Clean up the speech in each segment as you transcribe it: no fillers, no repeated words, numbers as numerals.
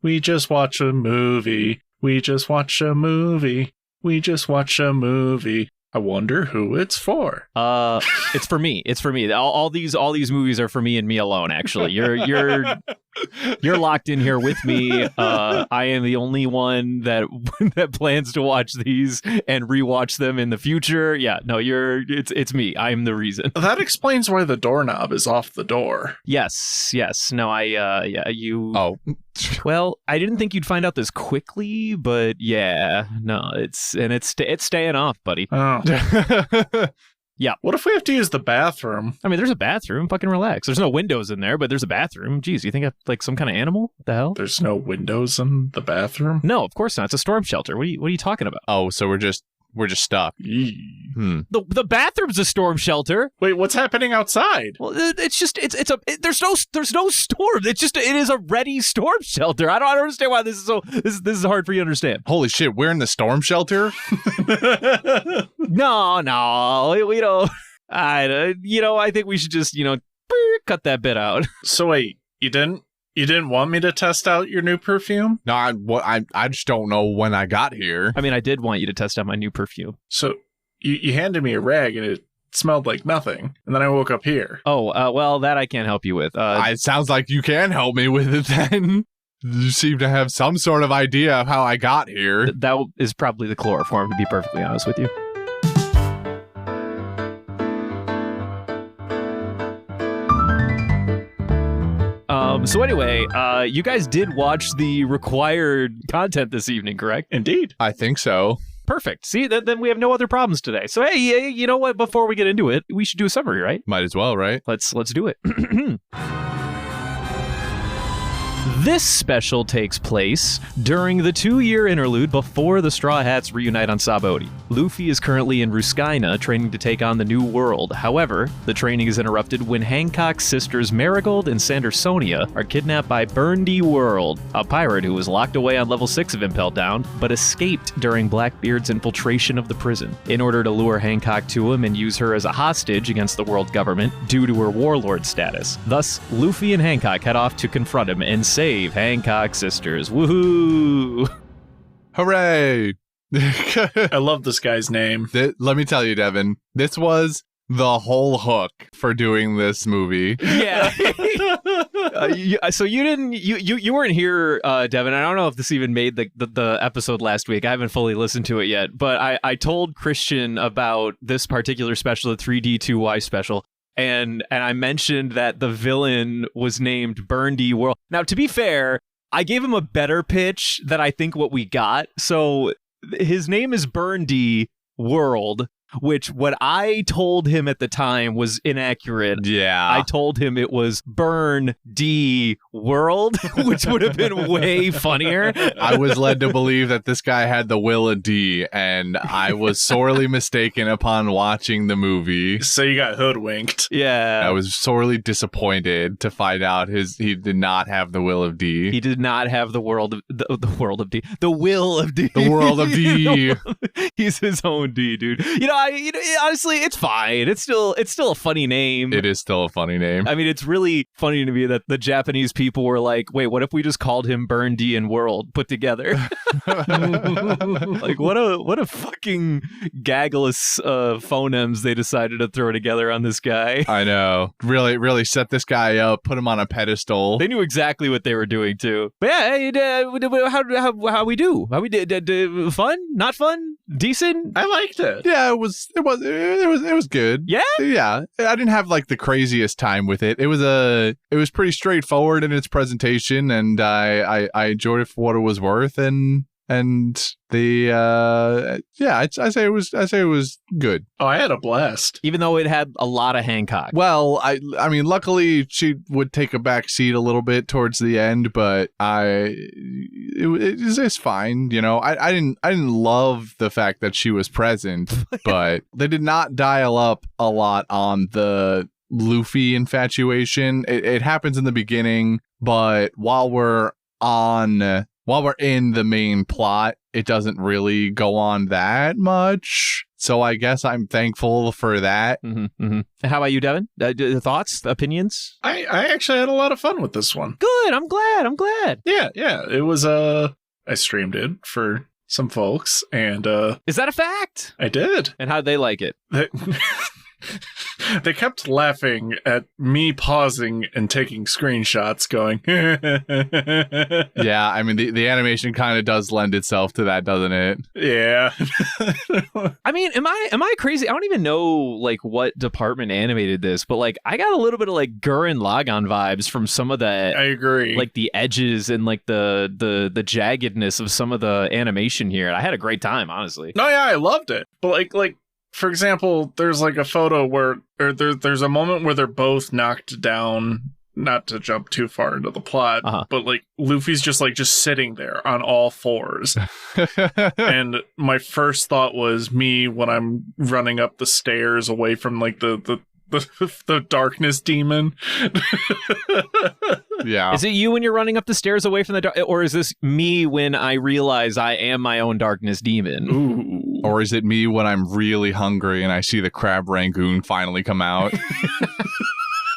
We just watch a movie. We just watch a movie. We just watch a movie. I wonder who it's for. It's for me. It's for me. All these movies are for me and me alone. Actually, you're locked in here with me. I am the only one that plans to watch these and rewatch them in the future. Yeah, no, it's me. I'm the reason. That explains why the doorknob is off the door. Yes. No, you. Oh. Well, I didn't think you'd find out this quickly, but yeah, no, it's staying off, buddy. Oh. Yeah. What if we have to use the bathroom? I mean, there's a bathroom. Fucking relax. There's no windows in there, but there's a bathroom. Jeez, you think I'm like some kind of animal? What the hell? There's no windows in the bathroom? No, of course not. It's a storm shelter. What are you talking about? Oh, so we're just stuck. The bathroom's a storm shelter. Wait, what's happening outside? Well, there's no storm. It is a ready storm shelter. I don't understand why this is hard for you to understand. Holy shit, we're in the storm shelter? No, we don't. I think we should just, cut that bit out. So wait, you didn't want me to test out your new perfume? No, I just don't know when I got here. I mean, I did want you to test out my new perfume. So you handed me a rag and it smelled like nothing. And then I woke up here. Oh, well, that I can't help you with. It sounds like you can help me with it then. You seem to have some sort of idea of how I got here. That is probably the chloroform, to be perfectly honest with you. So anyway, you guys did watch the required content this evening, correct? Indeed. I think so. Perfect. See, then we have no other problems today. So hey, you know what? Before we get into it, we should do a summary, right? Might as well, right? Let's do it. This special takes place during the 2-year interlude before the Straw Hats reunite on Saboti. Luffy is currently in Ruskaina training to take on the New World. However, the training is interrupted when Hancock's sisters Marigold and Sandersonia are kidnapped by Burndy World, a pirate who was locked away on level 6 of Impel Down, but escaped during Blackbeard's infiltration of the prison. In order to lure Hancock to him and use her as a hostage against the world government due to her warlord status. Thus, Luffy and Hancock head off to confront him and save Hancock's sisters. Woohoo! Hooray! I love this guy's name. Let me tell you, Devin, this was the whole hook for doing this movie. Yeah. So you weren't here, Devin. I don't know if this even made the episode last week. I haven't fully listened to it yet, but I told Christian about this particular special, the 3D2Y special. And I mentioned that the villain was named Burndy World. Now, to be fair, I gave him a better pitch than I think what we got. So his name is Burndy World, which what I told him at the time was inaccurate. Yeah. I told him it was Burn D World, which would have been way funnier. I was led to believe that this guy had the will of D, and I was sorely mistaken upon watching the movie. So you got hoodwinked. Yeah. I was sorely disappointed to find out he did not have the will of D. He did not have the world of the world of D. The will of D. The world of D. He's his own D, dude. Honestly, it's fine. It's still a funny name. It is still a funny name. I mean, it's really funny to me that the Japanese people were like, wait, what if we just called him Burn D and World put together? Like, what a fucking gaggless phonemes they decided to throw together on this guy. I know. Really set this guy up, put him on a pedestal. They knew exactly what they were doing, too. But yeah, how we do? How we did? Fun? Not fun? Decent? I liked it. Yeah, it was good. Yeah? Yeah. I didn't have like the craziest time with it. It was pretty straightforward in its presentation, and I enjoyed it for what it was worth, and the I say it was good. Oh, I had a blast. Even though it had a lot of Hancock. Well, I mean, luckily she would take a back seat a little bit towards the end, but it's fine. You know, I didn't love the fact that she was present, but they did not dial up a lot on the Luffy infatuation. It happens in the beginning, but while we're on while we're in the main plot, it doesn't really go on that much. So I guess I'm thankful for that. How about you, Devin? Thoughts, opinions? I actually had a lot of fun with this one. Good. I'm glad. Yeah. It was I streamed it for some folks, and Is that a fact? I did. And how'd they like it? They kept laughing at me pausing and taking screenshots going, Yeah, I mean, the animation kind of does lend itself to that, doesn't it? yeah. I mean, am I crazy? I don't even know like what department animated this, but like I got a little bit of like Gurren Lagann vibes from some of the I agree. like the edges and like the jaggedness of some of the animation here. I had a great time, honestly. No, yeah, I loved it. But like for example, there's like a photo where there's a moment where they're both knocked down, not to jump too far into the plot, but like Luffy's just sitting there on all fours. And my first thought was me when I'm running up the stairs away from like the darkness demon. Yeah. Is it you when you're running up the stairs away from the dark, or is this me when I realize I am my own darkness demon? Ooh. Or is it me when I'm really hungry and I see the crab rangoon finally come out?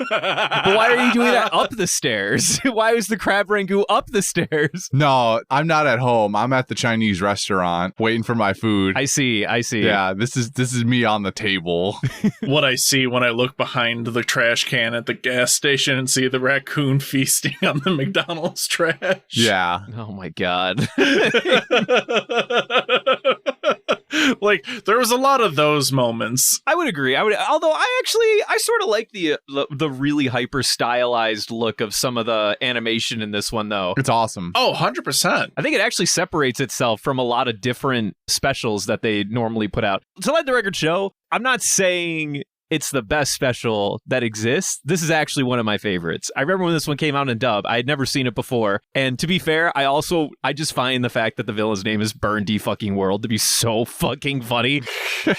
But why are you doing that up the stairs? Why was the crab rangoon up the stairs? No, I'm not at home. I'm at the Chinese restaurant waiting for my food. I see. Yeah, this is me on the table. What I see when I look behind the trash can at the gas station and see the raccoon feasting on the McDonald's trash. Yeah. Oh my god. Like, there was a lot of those moments. I would agree. Although I sort of like the really hyper stylized look of some of the animation in this one, though. It's awesome. Oh, 100%. I think it actually separates itself from a lot of different specials that they normally put out. To let the record show, I'm not saying it's the best special that exists. This is actually one of my favorites. I remember when this one came out in dub. I had never seen it before. And to be fair, I just find the fact that the villain's name is Burn D fucking World to be so fucking funny.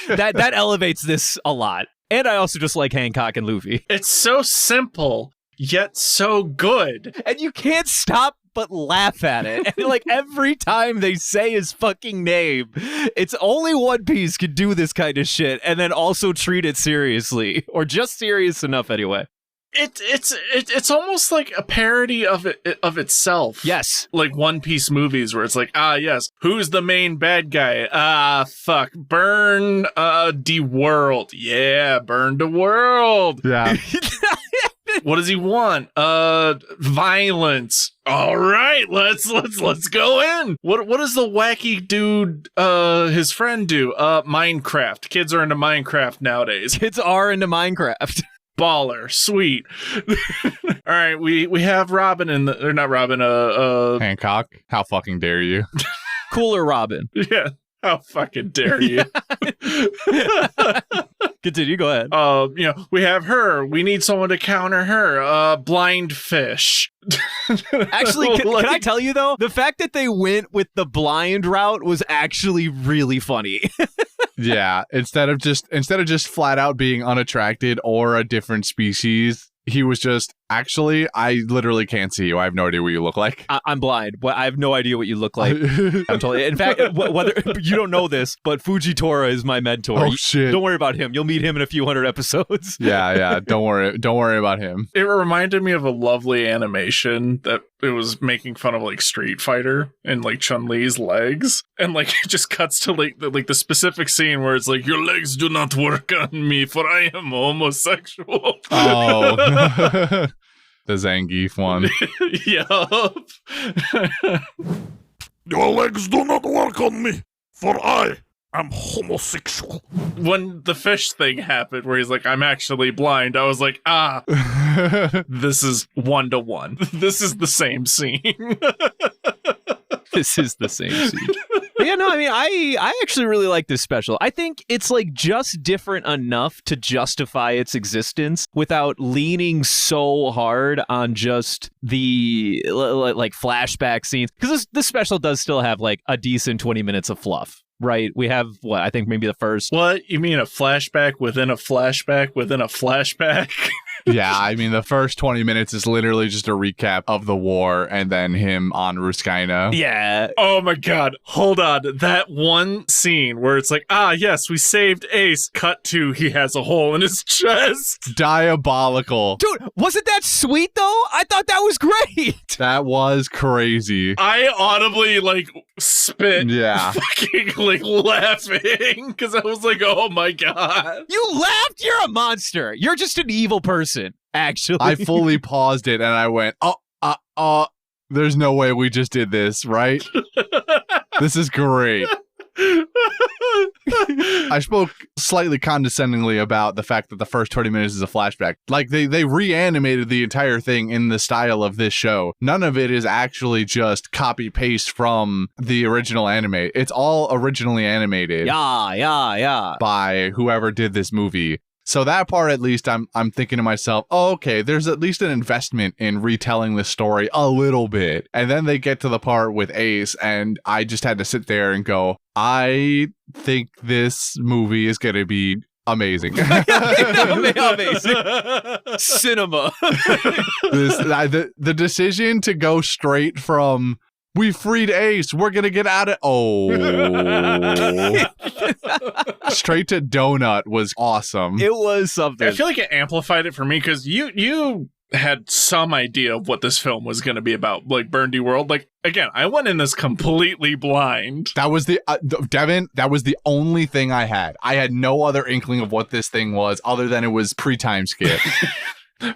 that elevates this a lot. And I also just like Hancock and Luffy. It's so simple, yet so good. And you can't stop but laugh at it. And like every time they say his fucking name, it's only One Piece can do this kind of shit and then also treat it seriously, or just serious enough anyway. It's almost like a parody of itself. Yes. Like One Piece movies where it's like, yes, who's the main bad guy? Fuck, Burn the World. Yeah, Burn the World. Yeah. What does he want? Violence. All right, let's go in. What does the wacky dude, his friend do? Minecraft. Kids are into Minecraft nowadays. Kids are into Minecraft. Baller, sweet. All right, we have Robin or not Robin. Hancock. How fucking dare you? Cooler Robin. Yeah. How fucking dare you? Continue, go ahead. We have her. We need someone to counter her. Blind fish. Actually, can I tell you though? The fact that they went with the blind route was actually really funny. Yeah, instead of just flat out being unattracted or a different species, he was just, actually, I literally can't see you. I have no idea what you look like. I'm blind. I have no idea what you look like. I'm totally. In fact, whether you don't know this, but Fujitora is my mentor. Oh shit! Don't worry about him. You'll meet him in a few hundred episodes. Yeah. Don't worry about him. It reminded me of a lovely animation that it was making fun of like Street Fighter and like Chun-Li's legs, and like it just cuts to like the specific scene where it's like, your legs do not work on me, for I am homosexual. Oh. The Zangief one. Yup. Your legs do not work on me, for I am homosexual. When the fish thing happened, where he's like, I'm actually blind, I was like, this is 1-to-1. This is the same scene. This is the same scene. But yeah, no, I mean, I actually really like this special. I think it's like just different enough to justify its existence without leaning so hard on just the like flashback scenes. Because this special does still have like a decent 20 minutes of fluff. Right, we have I think maybe the first. What? You mean a flashback within a flashback within a flashback? Yeah, I mean, the first 20 minutes is literally just a recap of the war and then him on Ruskaina. Yeah. Oh my god, hold on. That one scene where it's like, yes, we saved Ace. Cut to he has a hole in his chest. Diabolical. Dude, wasn't that sweet, though? I thought that was great. That was crazy. I audibly, like, spit. Yeah. Fucking, like, laughing. Because I was like, oh my god. You laughed? You're a monster. You're just an evil person, actually. I fully paused it and I went, there's no way we just did this, right? This is great. I spoke slightly condescendingly about the fact that the first 20 minutes is a flashback. Like, they reanimated the entire thing in the style of this show. None of it is actually just copy-paste from the original anime. It's all originally animated. Yeah. By whoever did this movie. So that part, at least, I'm thinking to myself, oh, okay, there's at least an investment in retelling the story a little bit. And then they get to the part with Ace, and I just had to sit there and go, I think this movie is going to be amazing. Amazing. Cinema. The decision to go straight from, we freed Ace, we're going to get out of... straight to Donut was awesome. It was something. I feel like it amplified it for me because you had some idea of what this film was going to be about, like Burndy World. Like, again, I went in this completely blind. That was Devin, that was the only thing I had. I had no other inkling of what this thing was other than it was pre-time skip.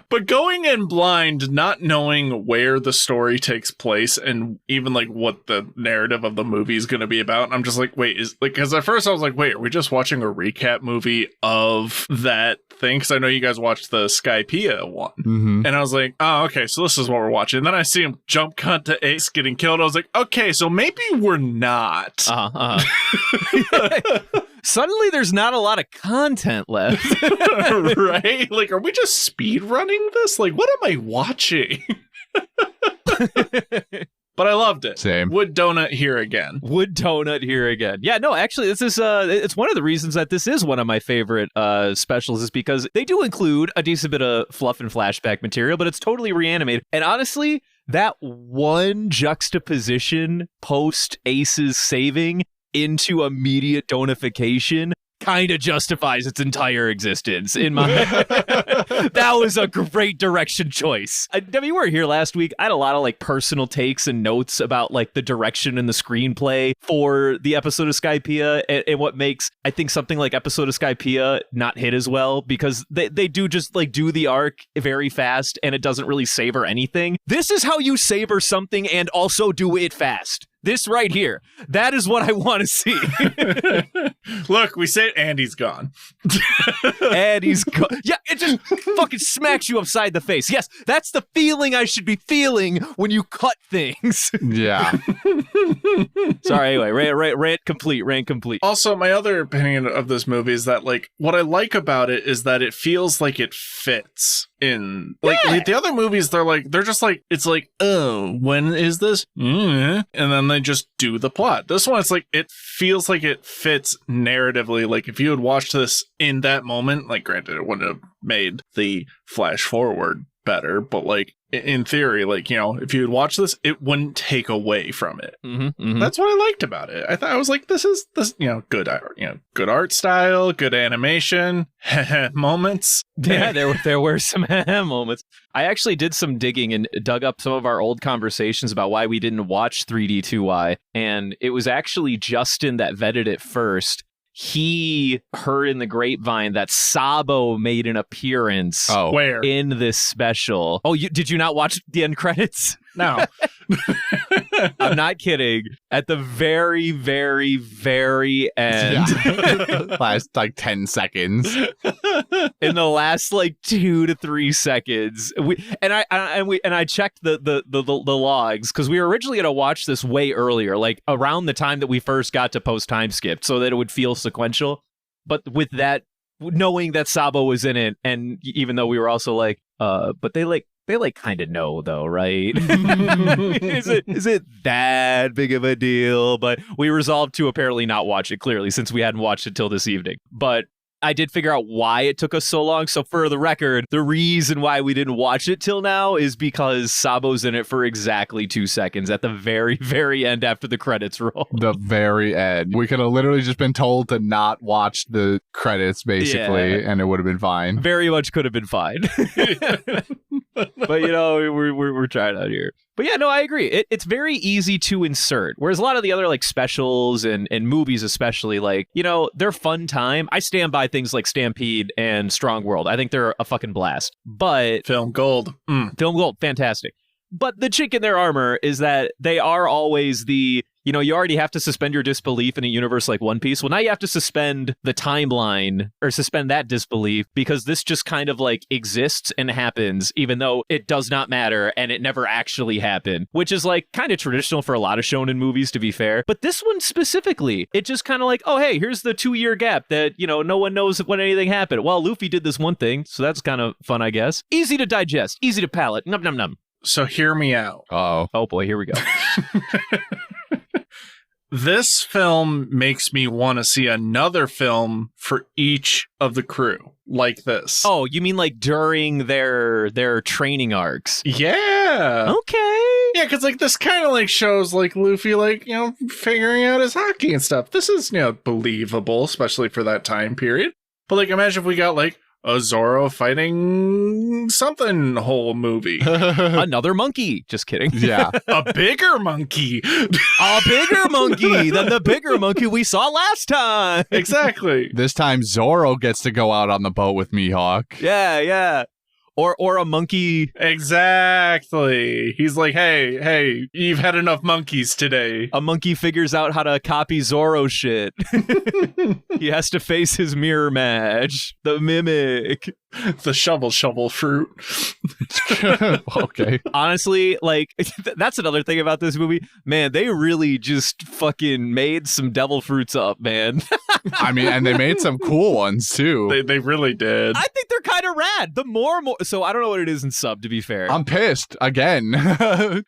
But going in blind, not knowing where the story takes place and even like what the narrative of the movie is going to be about, I'm just like, wait, because at first I was like, wait, are we just watching a recap movie of that thing? Because I know you guys watched the Skypiea one. Mm-hmm. And I was like, oh, okay, so this is what we're watching. And then I see him jump cut to Ace getting killed. I was like, okay, so maybe we're not. Suddenly there's not a lot of content left. Right? Like, are we just speed running this? Like, what am I watching? But I loved it. Same. Would Donut here again. Would Donut here again. Yeah, no, actually, this is it's one of the reasons that this is one of my favorite specials is because they do include a decent bit of fluff and flashback material, but it's totally reanimated. And honestly, that one juxtaposition post Ace's saving into immediate donification kind of justifies its entire existence in my That was a great direction choice. I mean, you were here last week. I had a lot of like personal takes and notes about like the direction and the screenplay for the episode of Skypiea and what makes, I think, something like episode of Skypiea not hit as well, because they do just like do the arc very fast and it doesn't really savor anything. This is how you savor something and also do it fast. This right here. That is what I want to see. Look, we say Andy's gone. Andy's gone. Yeah, it just fucking smacks you upside the face. Yes, that's the feeling I should be feeling when you cut things. Yeah. Sorry, anyway, rant complete. Also, my other opinion of this movie is that, like, what I like about it is that it feels like it fits in, like the other movies, they're just like, it's like, oh, when is this? And then they just do the plot. This one, it's like, it feels like it fits narratively. Like, if you had watched this in that moment, like, granted, it wouldn't have made the flash forward better, but like, in theory, like, you know, if you had watched this, it wouldn't take away from it. That's what I liked about it. I was like, this, you know, good art style, good animation, moments. Yeah, there were some moments. I actually did some digging and dug up some of our old conversations about why we didn't watch 3D2Y, and it was actually Justin that vetted it first. He heard in the grapevine that Sabo made an appearance where? In this special. Oh, did you not watch the end credits? No. I'm not kidding. At the very, very, very end. Yeah. Last like 10 seconds. In the last like 2 to 3 seconds. I checked the logs because we were originally going to watch this way earlier, like around the time that we first got to post time skip, so that it would feel sequential. But with that, knowing that Sabo was in it, and even though we were also like, but they kind of know though, right? Is it that big of a deal? But we resolved to apparently not watch it, clearly, since we hadn't watched it till this evening. But I did figure out why it took us so long. So for the record, the reason why we didn't watch it till now is because Sabo's in it for exactly 2 seconds at the very, very end after the credits roll. The very end. We could have literally just been told to not watch the credits, basically, and it would have been fine. Very much could have been fine. But, you know, we're trying out here. But yeah, no, I agree. It's very easy to insert. Whereas a lot of the other like specials and movies especially, like, you know, they're fun time. I stand by things like Stampede and Strong World. I think they're a fucking blast. But Film gold. Film gold, fantastic. But the chink in their armor is that they are always the, you know, you already have to suspend your disbelief in a universe like One Piece. Well, now you have to suspend the timeline or suspend that disbelief because this just kind of like exists and happens, even though it does not matter and it never actually happened, which is like kind of traditional for a lot of shonen movies, to be fair. But this one specifically, it just kind of like, oh, hey, here's the 2-year gap that, you know, no one knows when anything happened. Well, Luffy did this one thing, so that's kind of fun, I guess. Easy to digest, easy to palate. Num num num. So hear me out. Uh-oh. Oh boy, here we go. This film makes me want to see another film for each of the crew like this. Oh, you mean like during their training arcs? Yeah. Okay. Yeah, because like this kind of like shows like Luffy like, you know, figuring out his hockey and stuff. This is, you know, believable, especially for that time period. But like imagine if we got like a Zoro fighting something whole movie. Another monkey. Just kidding. Yeah. A bigger monkey. A bigger monkey than the bigger monkey we saw last time. Exactly. This time Zoro gets to go out on the boat with Mihawk. Yeah, yeah. Or a monkey. Exactly. He's like, hey, you've had enough monkeys today. A monkey figures out how to copy Zoro shit. He has to face his mirror match. The mimic. The shovel fruit. Okay. Honestly, like, that's another thing about this movie. Man, they really just fucking made some devil fruits up, man. I mean, and they made some cool ones, too. They really did. I think they're kind of rad. The more... So I don't know what it is in sub, to be fair. I'm pissed. Again.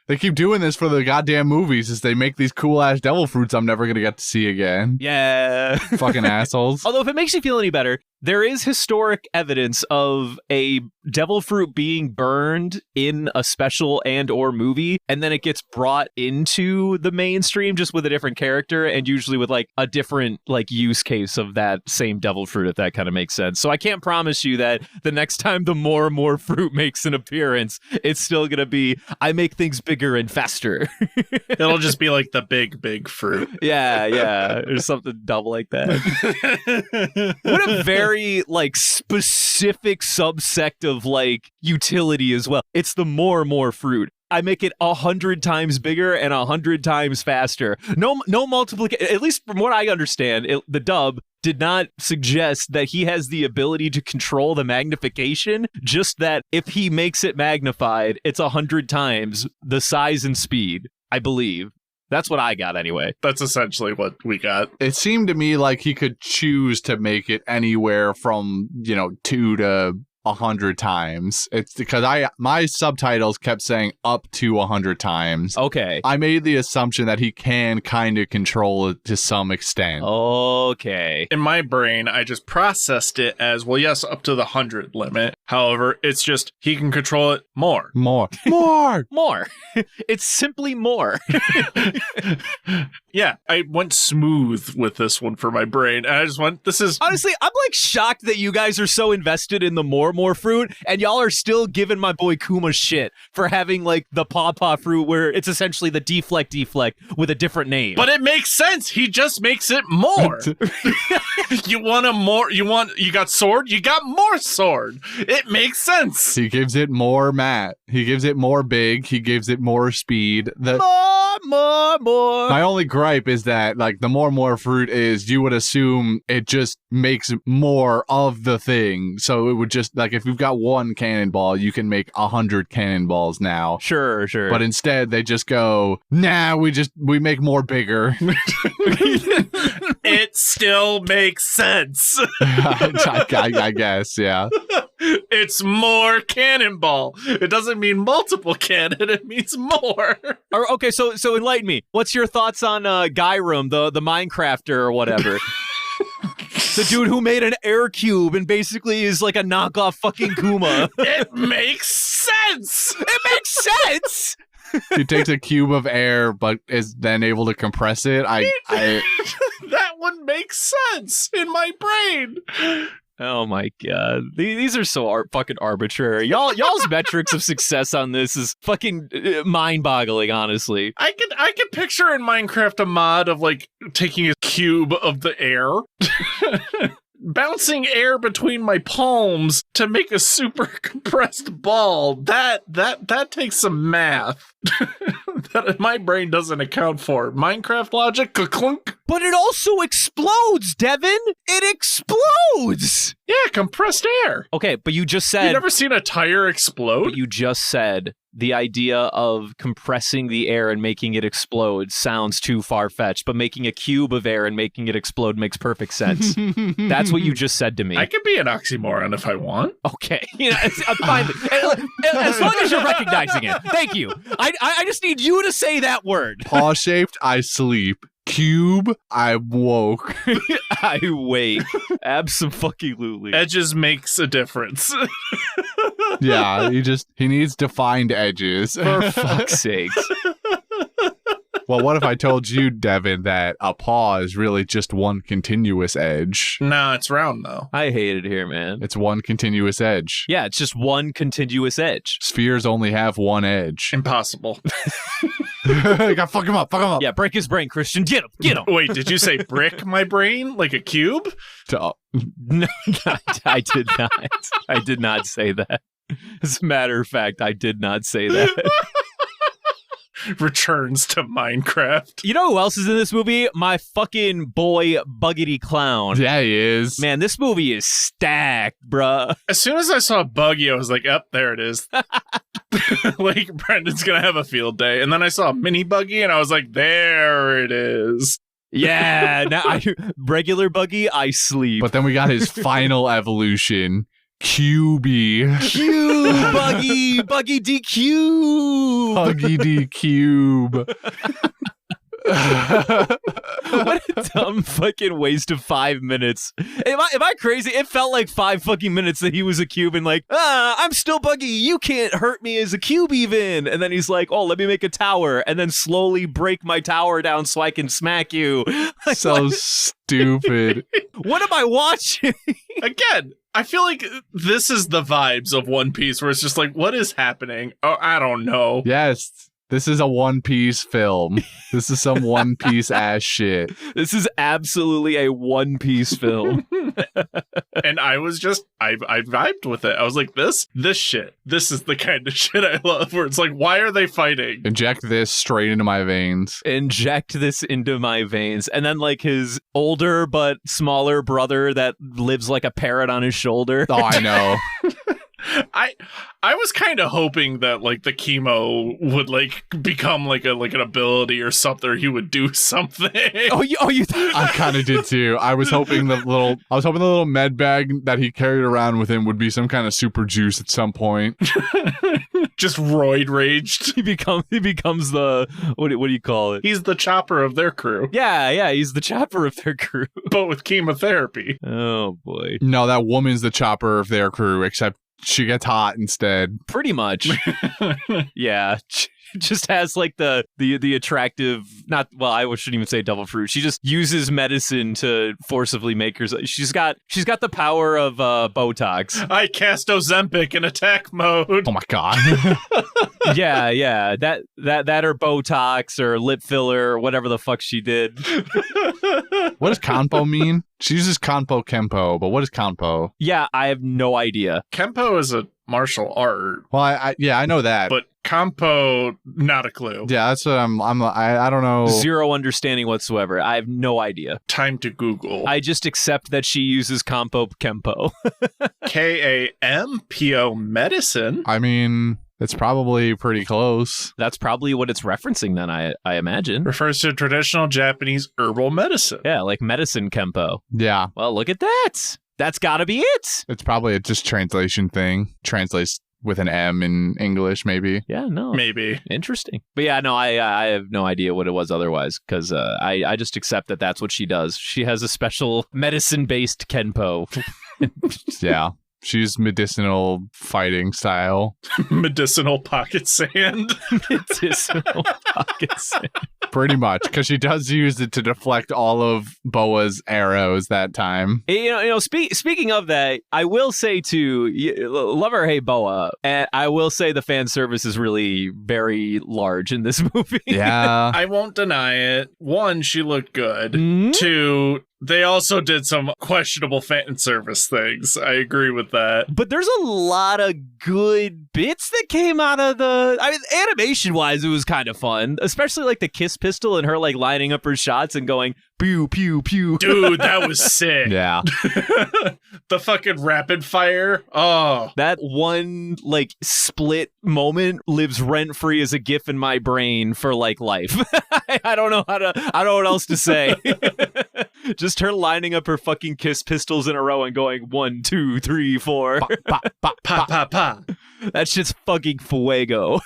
They keep doing this for the goddamn movies as they make these cool-ass devil fruits I'm never going to get to see again. Yeah. Fucking assholes. Although, if it makes you feel any better, there is historic evidence of a devil fruit being burned in a special and or movie, and then it gets brought into the mainstream just with a different character and usually with like a different like use case of that same devil fruit, if that kind of makes sense. So I can't promise you that the next time the more fruit makes an appearance, it's still gonna be, I make things bigger and faster. It'll just be like the big fruit. Yeah. Or something dumb like that. What a very like specific subsect of like utility as well. It's the more fruit. I make it 100 times bigger and 100 times faster. No multiplication. At least from what I understand, the dub did not suggest that he has the ability to control the magnification. Just that if he makes it magnified, it's 100 times the size and speed, I believe. That's what I got anyway. That's essentially what we got. It seemed to me like he could choose to make it anywhere from, 2 to 100 times. It's because my subtitles kept saying up to 100 times. Okay. I made the assumption that he can kind of control it to some extent. Okay. In my brain, I just processed it as, well, yes, up to the 100 limit. However, it's just he can control it more. More. It's simply more. Yeah, I went smooth with this one for my brain. And I just went, this is... Honestly, I'm like shocked that you guys are so invested in the more fruit, and y'all are still giving my boy Kuma shit for having like the pawpaw fruit where it's essentially the deflect with a different name. But it makes sense. He just makes it more. You want a more, you got sword, you got more sword. It makes sense. He gives it more mat. He gives it more big. He gives it more speed. More. My only gripe is that, like, the more fruit is, you would assume it just makes more of the thing. So it would just, like, if you've got one cannonball, you can make 100 cannonballs now. Sure. But instead, they just go, nah, we make more bigger. It still makes sense. I guess, yeah. It's more cannonball. It doesn't mean multiple cannon. It means more. Okay, so enlighten me. What's your thoughts on Gyrum, the Minecrafter or whatever? The dude who made an air cube and basically is like a knockoff fucking Kuma. It makes sense. It makes sense. He takes a cube of air, but is then able to compress it. That one makes sense in my brain. Oh my god, these are so fucking arbitrary. Y'all's metrics of success on this is fucking mind-boggling. Honestly, I could picture in Minecraft a mod of like taking a cube of the air, bouncing air between my palms to make a super compressed ball. That takes some math that my brain doesn't account for. Minecraft logic, clunk. But it also explodes, Devin. It explodes. Yeah, compressed air. Okay, but you just said... You never seen a tire explode? But you just said the idea of compressing the air and making it explode sounds too far-fetched, but making a cube of air and making it explode makes perfect sense. That's what you just said to me. I could be an oxymoron if I want. Okay. I'm fine. As long as you're recognizing it. Thank you. I just need you to say that word. Paw-shaped, I sleep. Cube, I woke. I wait. Abso-fucking-lutely. Edges makes a difference. Yeah, he needs defined edges. For fuck's sakes. Well, what if I told you, Devin, that a paw is really just one continuous edge? Nah, it's round, though. I hate it here, man. It's one continuous edge. Yeah, it's just one continuous edge. Spheres only have one edge. Impossible. Gotta fuck him up. Yeah, break his brain, Christian. Get him. Wait, did you say brick my brain? Like a cube? No, I did not. I did not say that. As a matter of fact, I did not say that. Returns to Minecraft. You know who else is in this movie? My fucking boy, Buggy Clown. Yeah, he is. Man, this movie is stacked, bruh. As soon as I saw Buggy, I was like, "Yep, there it is." Like, Brendan's gonna have a field day. And then I saw Mini Buggy, and I was like, "There it is." Yeah, now regular Buggy, I sleep. But then we got his final evolution. QB. Cube, Buggy D Cube. Buggy D Cube. What a dumb fucking waste of 5 minutes. Am I crazy? It felt like 5 fucking minutes that he was a cube and like, I'm still Buggy. You can't hurt me as a cube even. And then he's like, oh, let me make a tower and then slowly break my tower down so I can smack you. Like, so stupid. What am I watching? Again, I feel like this is the vibes of One Piece where it's just like, what is happening? Oh, I don't know. Yes. This is a One Piece film. This is some One Piece ass shit. This is absolutely a One Piece film. And I was just, I vibed with it. I was like, this shit. This is the kind of shit I love where it's like, why are they fighting? Inject this straight into my veins. Inject this into my veins. And then like his older but smaller brother that lives like a parrot on his shoulder. Oh, I know. I was kind of hoping that like the chemo would like become like an ability or something, or he would do something. You I kind of did too. I was hoping the little med bag that he carried around with him would be some kind of super juice at some point. Just roid raged. He becomes the what do you call it? He's the chopper of their crew. Yeah, he's the chopper of their crew. But with chemotherapy. Oh boy. No, that woman's the chopper of their crew, except she gets hot instead. Pretty much. Yeah. Just has like the attractive, I shouldn't even say devil fruit. She just uses medicine to forcibly make herself. She's got the power of Botox. I cast Ozempic in attack mode. Oh my god. Yeah. That or Botox or lip filler or whatever the fuck she did. What does Kanpo mean? She uses Kanpo Kempo, but what is Kanpo? Yeah, I have no idea. Kempo is a martial art. Well, I know that. But Kampo, not a clue. Yeah, that's what I don't know. Zero understanding whatsoever. I have no idea. Time to Google. I just accept that she uses Kampo Kempo. Kampo medicine? I mean, it's probably pretty close. That's probably what it's referencing then, I imagine. Refers to traditional Japanese herbal medicine. Yeah, like medicine Kempo. Yeah. Well, look at that. That's gotta be it. It's probably a just translation thing. Translates with an M in English, maybe. Yeah, no. Maybe. Interesting. But yeah, no, I have no idea what it was otherwise, because I just accept that that's what she does. She has a special medicine-based Kenpo. Yeah. She's medicinal fighting style. Medicinal pocket sand. Medicinal pocket sand. Pretty much, because she does use it to deflect all of Boa's arrows that time. Speaking of that, I will say too, love or hate Boa, and I will say the fan service is really very large in this movie. Yeah. I won't deny it. One, she looked good. Mm-hmm. Two, they also did some questionable fan service things. I agree with that. But there's a lot of good bits that came out of animation-wise, it was kind of fun. Especially like the kiss pistol and her like lining up her shots and going pew, pew, pew. Dude, that was sick. Yeah. The fucking rapid fire. Oh. That one like split moment lives rent-free as a gif in my brain for like life. I don't know what else to say. Just her lining up her fucking kiss pistols in a row and going 1, 2, 3, 4. Pa, pa, pa, Pa, pa, pa. That shit's fucking fuego.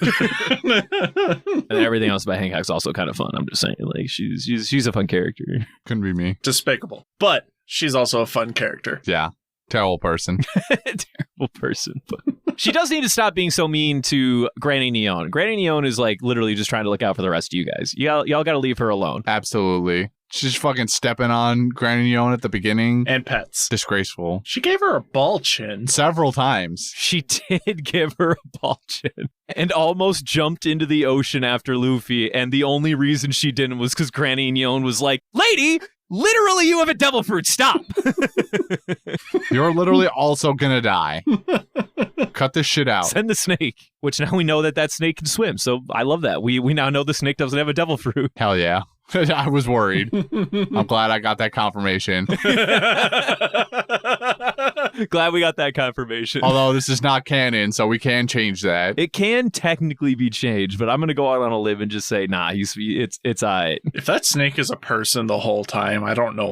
And everything else about Hancock's also kind of fun. I'm just saying, like she's a fun character. Couldn't be me. Despicable. But she's also a fun character. Yeah. Terrible person. Terrible person. But she does need to stop being so mean to Granny Neon. Granny Neon is like literally just trying to look out for the rest of you guys. Y'all got to leave her alone. Absolutely. She's fucking stepping on Granny Neon at the beginning. And pets. Disgraceful. She gave her a ball chin. Several times. She did give her a ball chin and almost jumped into the ocean after Luffy. And the only reason she didn't was because Granny Neon was like, lady, literally you have a devil fruit. Stop. You're literally also gonna die. Cut this shit out. Send the snake, which now we know that snake can swim. So I love that. We now know the snake doesn't have a devil fruit. Hell yeah. I was worried. I'm glad I got that confirmation. Glad we got that confirmation. Although this is not canon, so we can change that. It can technically be changed, but I'm going to go out on a limb and just say, nah, it's all right. If that snake is a person the whole time, I don't know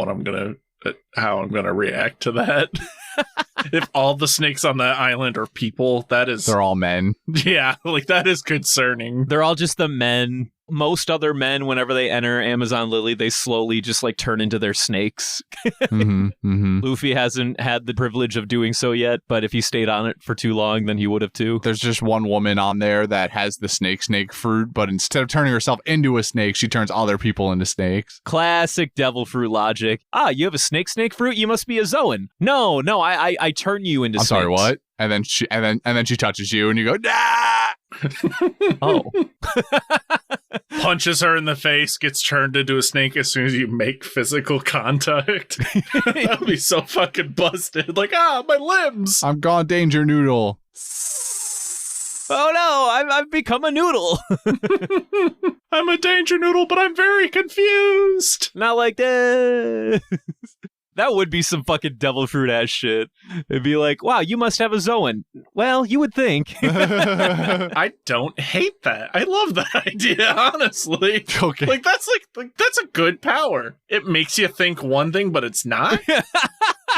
how I'm gonna react to that. If all the snakes on that island are people, they're all men. Yeah, like that is concerning. They're all just the men. Most other men, whenever they enter Amazon Lily, they slowly just like turn into their snakes. Luffy hasn't had the privilege of doing so yet, but if he stayed on it for too long, then he would have too. There's just one woman on there that has the snake fruit, but instead of turning herself into a snake, she turns other people into snakes. Classic devil fruit logic. You have a snake fruit? You must be a Zoan. No, I turn you into snakes. I'm sorry, what? And then she touches you and you go, nah! Oh. Punches her in the face, gets turned into a snake as soon as you make physical contact. That'd be so fucking busted. Like, my limbs! I'm gone, Danger Noodle. Oh no, I've become a noodle. I'm a danger noodle, but I'm very confused. Not like this. That would be some fucking devil fruit ass shit. It'd be like, wow, you must have a Zoan. Well, you would think. I don't hate that. I love that idea, honestly. Okay. Like that's a good power. It makes you think one thing, but it's not.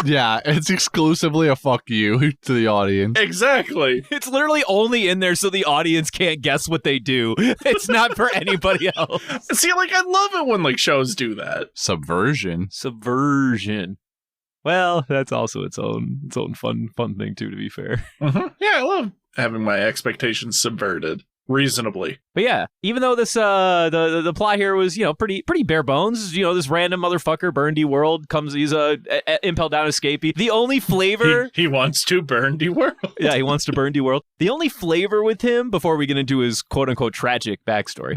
Yeah, it's exclusively a fuck you to the audience. Exactly. It's literally only in there so the audience can't guess what they do. It's not for anybody else. See, like, I love it when, like, shows do that. Subversion. Well, that's also its own fun thing, too, to be fair. Yeah, I love having my expectations subverted. Reasonably. But yeah, even though this the plot here was, pretty bare bones, this random motherfucker Burndy World comes, he's impelled down escapee. The only flavor he wants to Burndy World. Yeah, he wants to Burndy World. The only flavor with him, before we get into his quote unquote tragic backstory,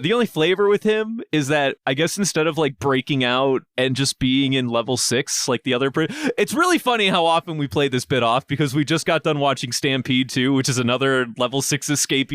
the only flavor with him is that I guess instead of like breaking out and just being in level 6 like the other it's really funny how often we play this bit off, because we just got done watching Stampede 2, which is another level 6 escapee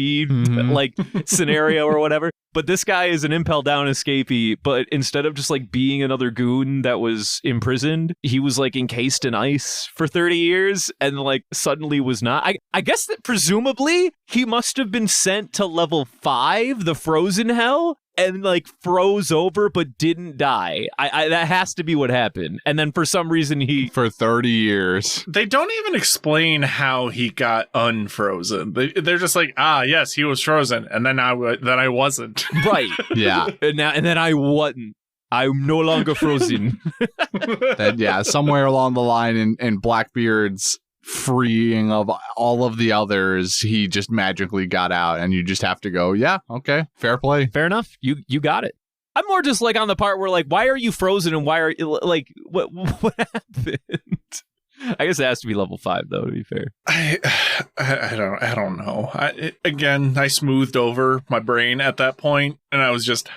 like scenario or whatever. But this guy is an impel down escapee, but instead of just like being another goon that was imprisoned, he was like encased in ice for 30 years and like suddenly was not. I guess that presumably he must have been sent to level 5, the frozen hell, and like froze over but didn't die. I that has to be what happened. And then for some reason for 30 years. They don't even explain how he got unfrozen. They're just like, yes, he was frozen, and then I wasn't. Right. Yeah. And then I wasn't. I'm no longer frozen. Somewhere along the line in Blackbeard's freeing of all of the others, he just magically got out, and you just have to go, yeah, okay, fair play. Fair enough. You got it. I'm more just like on the part where like, why are you frozen and why are like what happened? I guess it has to be level 5 though, to be fair. I don't know. I smoothed over my brain at that point, and I was just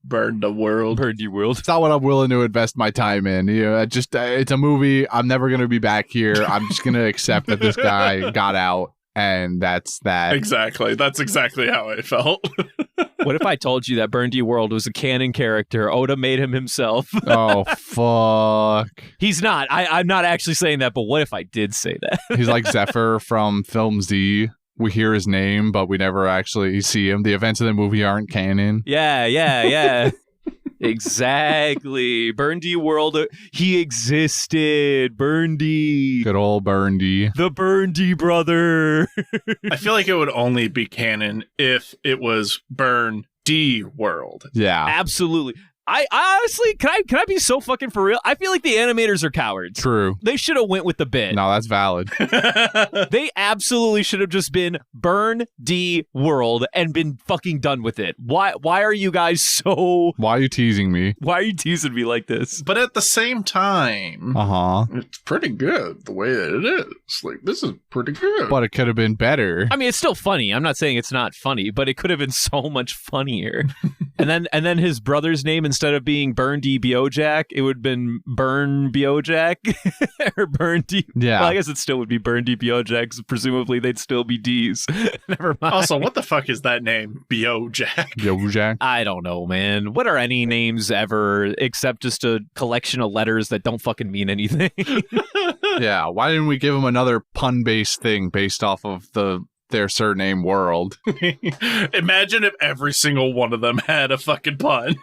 burn the world. Burn the world. It's not what I'm willing to invest my time in. It's a movie. I'm never going to be back here. I'm just going to accept that this guy got out, and that's that. Exactly. That's exactly how I felt. What if I told you that Burn the World was a canon character? Oda made him himself. Oh, fuck. He's not. I'm not actually saying that, but what if I did say that? He's like Zephyr from Film Z. We hear his name, but we never actually see him. The events of the movie aren't canon. Yeah. Exactly. Burndy World. He existed. Burndy. Good old Burndy. The Burndy brother. I feel like it would only be canon if it was Burn D World. Yeah. Absolutely. I honestly, can I be so fucking for real? I feel like the animators are cowards. True. They should have went with the bit. No, that's valid. They absolutely should have just been Burn D World and been fucking done with it. Why are you guys so... Why are you teasing me? Why are you teasing me like this? But at the same time, it's pretty good the way that it is. Like, this is pretty good. But it could have been better. I mean, it's still funny. I'm not saying it's not funny, but it could have been so much funnier. and then his brother's name, instead of being Burn D Biojak, it would have been Burn Biojak or Burn D. Yeah. Well, I guess it still would be Burn D Biojak, because presumably they'd still be D's. Never mind. Also, what the fuck is that name? Biojak? Biojak? I don't know, man. What are any names ever except just a collection of letters that don't fucking mean anything? Yeah. Why didn't we give him another pun-based thing based off of their surname World? Imagine if every single one of them had a fucking pun.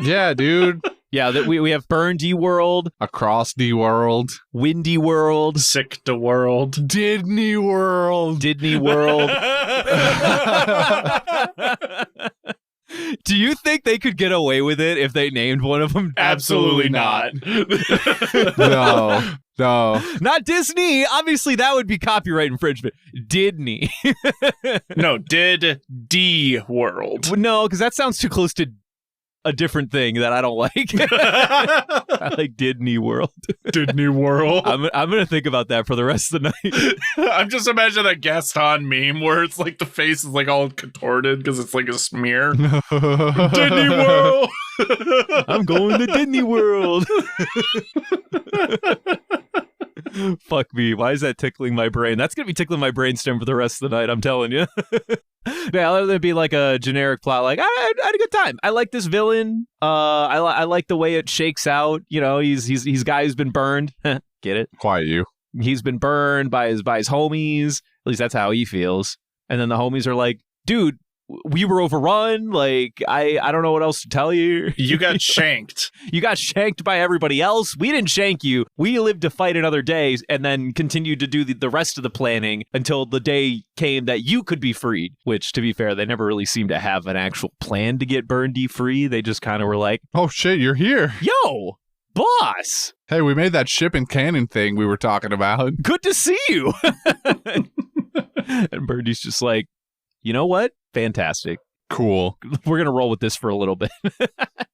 Yeah, dude. Yeah, we have Burn D World, Across the World, Windy World, Sick the World, Disney World. Disney World. Do you think they could get away with it if they named one of them? Absolutely not. No. Not Disney. Obviously, that would be copyright infringement. Didney. No, did D World. No, because that sounds too close to a different thing that I don't like. I like Disney World. Disney World. I'm gonna think about that for the rest of the night. I'm just imagining a Gaston meme where it's like the face is like all contorted because it's like a smear. Disney World. I'm going to Disney World. Fuck me. Why is that tickling my brain? That's going to be tickling my brainstem for the rest of the night, I'm telling you. Yeah, other than be like a generic plot, like, I had a good time. I like this villain. I like the way it shakes out. You know, he's a guy who's been burned. Get it? Quiet you. He's been burned by his homies. At least that's how he feels. And then the homies are like, dude, we were overrun. Like, I don't know what else to tell you. You got shanked. You got shanked by everybody else. We didn't shank you. We lived to fight another day and then continued to do the rest of the planning until the day came that you could be freed. Which, to be fair, they never really seemed to have an actual plan to get Burndy free. They just kind of were like, oh shit, you're here. Yo, boss. Hey, we made that ship and cannon thing we were talking about. Good to see you. And Burndy's just like, you know what? Fantastic. Cool. We're going to roll with this for a little bit.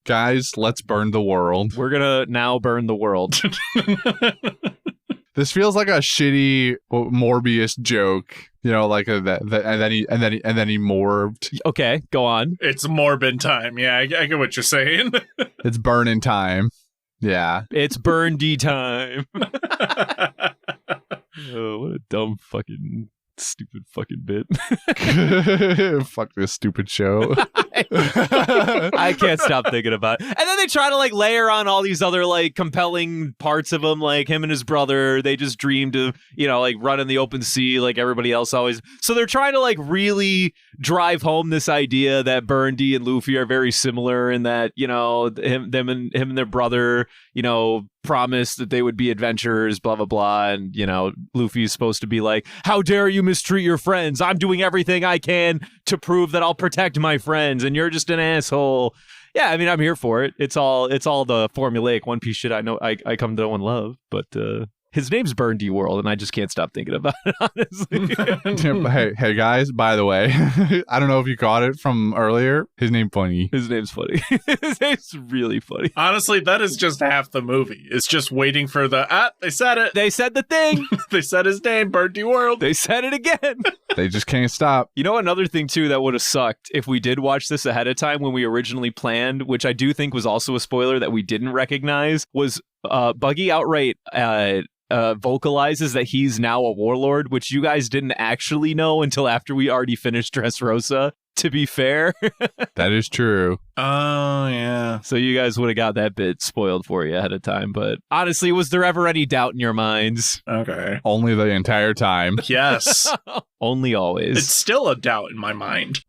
Guys, let's burn the world. We're going to now burn the world. This feels like a shitty Morbius joke, you know, like and then he morbed. Okay, go on. It's Morbin time. Yeah, I get what you're saying. It's burning time. Yeah. It's Burndy time. Oh, what a dumb fucking stupid fucking bit. Fuck this stupid show. I can't stop thinking about it. And then they try to like layer on all these other like compelling parts of him, like him and his brother. They just dreamed of, like run in the open sea like everybody else always. So they're trying to like really drive home this idea that Burndy and Luffy are very similar in that, him and their brother, promised that they would be adventurers, blah, blah, blah. And, Luffy's supposed to be like, how dare you mistreat your friends? I'm doing everything I can to prove that I'll protect my friends, and you're just an asshole. Yeah, I mean, I'm here for it. It's all the formulaic One Piece shit I know I come to know and love, but his name's Burndy World, and I just can't stop thinking about it, honestly. hey guys, by the way, I don't know if you caught it from earlier. His name's funny. His name's funny. His name's really funny. Honestly, that is just half the movie. It's just waiting for they said it. They said the thing. They said his name, Burndy World. They said it again. They just can't stop. Another thing, too, that would have sucked if we did watch this ahead of time when we originally planned, which I do think was also a spoiler that we didn't recognize, was Buggy outright vocalizes that he's now a warlord, which you guys didn't actually know until after we already finished Dressrosa, to be fair. That is true. Oh, yeah. So you guys would have got that bit spoiled for you ahead of time. But honestly, was there ever any doubt in your minds? Okay. Only the entire time. Yes. Only always. It's still a doubt in my mind.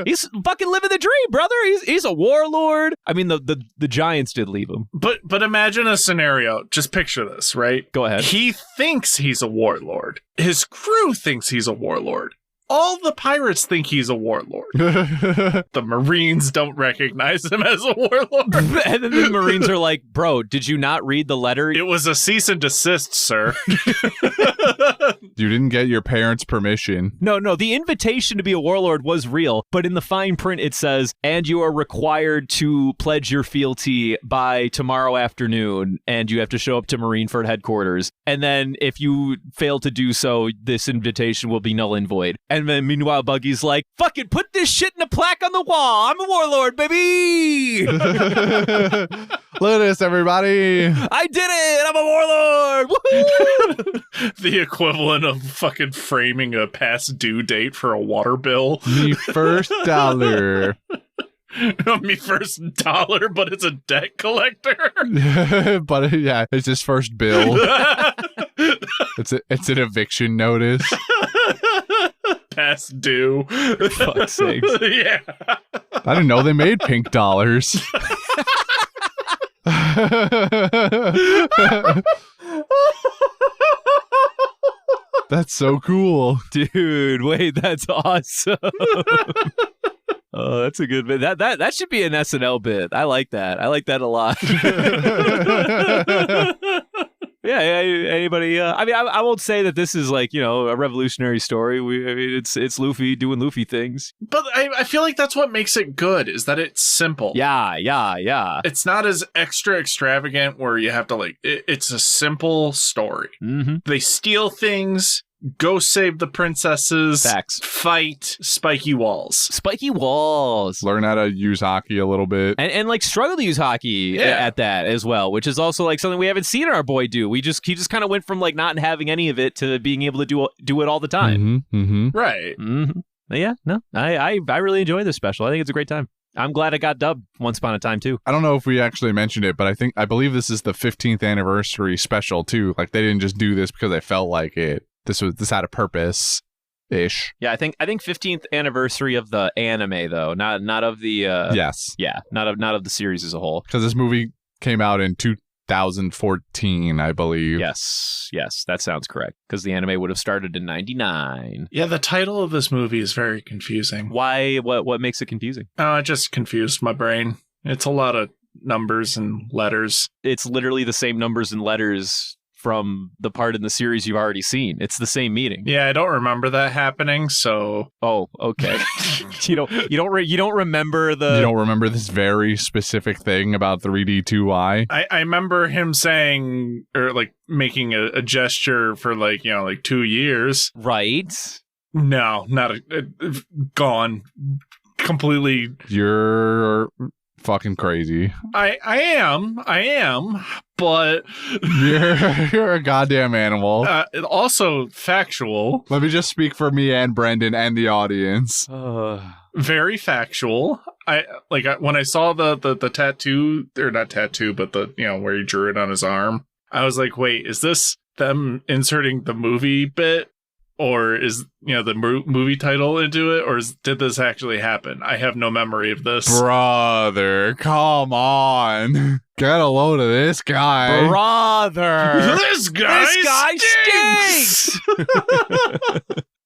He's fucking living the dream, brother. He's a warlord. I mean, the Giants did leave him. But imagine a scenario. Just picture this, right? Go ahead. He thinks he's a warlord. His crew thinks he's a warlord. All the pirates think he's a warlord. The Marines don't recognize him as a warlord. And then the Marines are like, bro, did you not read the letter? It was a cease and desist, sir. You didn't get your parents' permission. No, the invitation to be a warlord was real, but in the fine print it says, and you are required to pledge your fealty by tomorrow afternoon, and you have to show up to Marineford headquarters. And then if you fail to do so, this invitation will be null and void. And then meanwhile, Buggy's like, fucking put this shit in a plaque on the wall. I'm a warlord, baby. Look at this, everybody. I did it. I'm a warlord. Woohoo! The equivalent of fucking framing a past due date for a water bill. Me first dollar. Me first dollar, but it's a debt collector. But yeah, it's his first bill. It's an eviction notice. Past due. Fuck's sakes. Yeah. I didn't know they made pink dollars. That's so cool. Dude, wait, that's awesome. Oh, that's a good bit. That should be an SNL bit. I like that. I like that a lot. Yeah, anybody? I mean, I won't say that this is like, a revolutionary story. It's Luffy doing Luffy things. But I feel like that's what makes it good, is that it's simple. Yeah. It's not as extra extravagant where you have to it's a simple story. Mm-hmm. They steal things, go save the princesses, Facts. Fight spiky walls. Learn how to use hockey a little bit. And like struggle to use hockey at that as well, which is also like something we haven't seen our boy do. He just kind of went from like not having any of it to being able to do it all the time. Mm-hmm, mm-hmm. Right. Mm-hmm. But yeah, no, I really enjoy this special. I think it's a great time. I'm glad it got dubbed Once Upon a Time too. I don't know if we actually mentioned it, but I believe this is the 15th anniversary special too. Like they didn't just do this because they felt like it. This had a purpose ish. Yeah, I think 15th anniversary of the anime though, not of the yes. Yeah, not of the series as a whole. Because this movie came out in 2014, I believe. Yes, that sounds correct. Because the anime would have started in 99. Yeah, the title of this movie is very confusing. Why? What makes it confusing? Oh, it just confused my brain. It's a lot of numbers and letters. It's literally the same numbers and letters from the part in the series you've already seen. It's the same meeting. Yeah, I don't remember that happening, so... Oh, okay. You don't remember the... You don't remember this very specific thing about 3D2I? I remember him saying, or like making a gesture for 2 years. Right. No, not gone. Completely. You're fucking crazy. I am, but you're a goddamn animal. Also factual. Let me just speak for me and Brendan and the audience. very factual. When I saw the tattoo, or not tattoo, but the where he drew it on his arm, I was like, wait, is this them inserting the movie bit, or is the movie title into it, or did this actually happen? I have no memory of this. Brother, come on. Get a load of this guy. Brother. This guy stinks!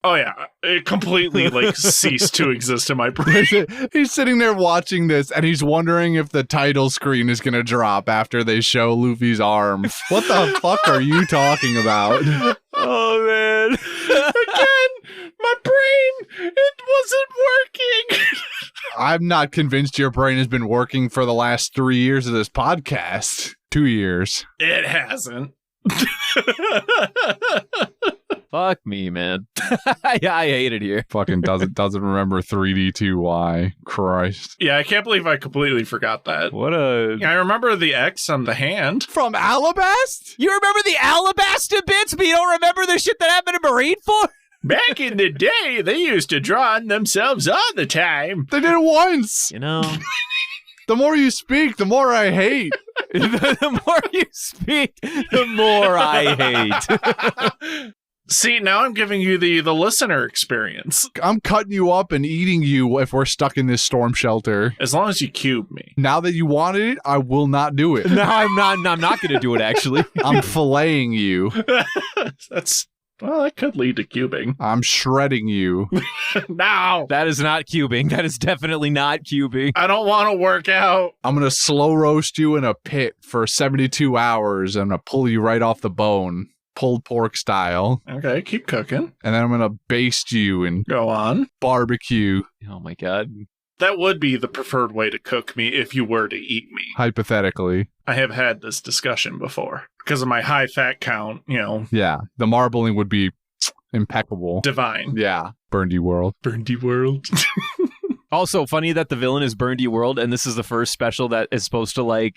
Oh yeah, it completely ceased to exist in my brain. He's sitting there watching this, and he's wondering if the title screen is gonna drop after they show Luffy's arm. What the fuck are you talking about? Oh man! Again, my brain, it wasn't working. I'm not convinced your brain has been working for the last 3 years of this podcast. 2 years. It hasn't. Fuck me, man. I hate it here. Fucking doesn't remember 3D2Y. Christ. Yeah, I can't believe I completely forgot that. I remember the X on the hand. From Alabast? You remember the Alabasta bits, but you don't remember the shit that happened to Marineford? Back in the day, they used to draw on themselves all the time. They did it once. The more you speak, the more I hate. The more you speak, the more I hate. See, now I'm giving you the listener experience. I'm cutting you up and eating you if we're stuck in this storm shelter. As long as you cube me. Now that you wanted it, I will not do it. No, I'm not going to do it, actually. I'm filleting you. That could lead to cubing. I'm shredding you. No! That is not cubing. That is definitely not cubing. I don't want to work out. I'm going to slow roast you in a pit for 72 hours. I'm going to pull you right off the bone. Pulled pork style. Okay, keep cooking. And then I'm going to baste you and go on. Barbecue. Oh my God. That would be the preferred way to cook me if you were to eat me. Hypothetically. I have had this discussion before. Because of my high fat count, Yeah, the marbling would be impeccable. Divine. Yeah. Burndy World. Burndy World. Also, funny that the villain is Burndy World, and this is the first special that is supposed to, where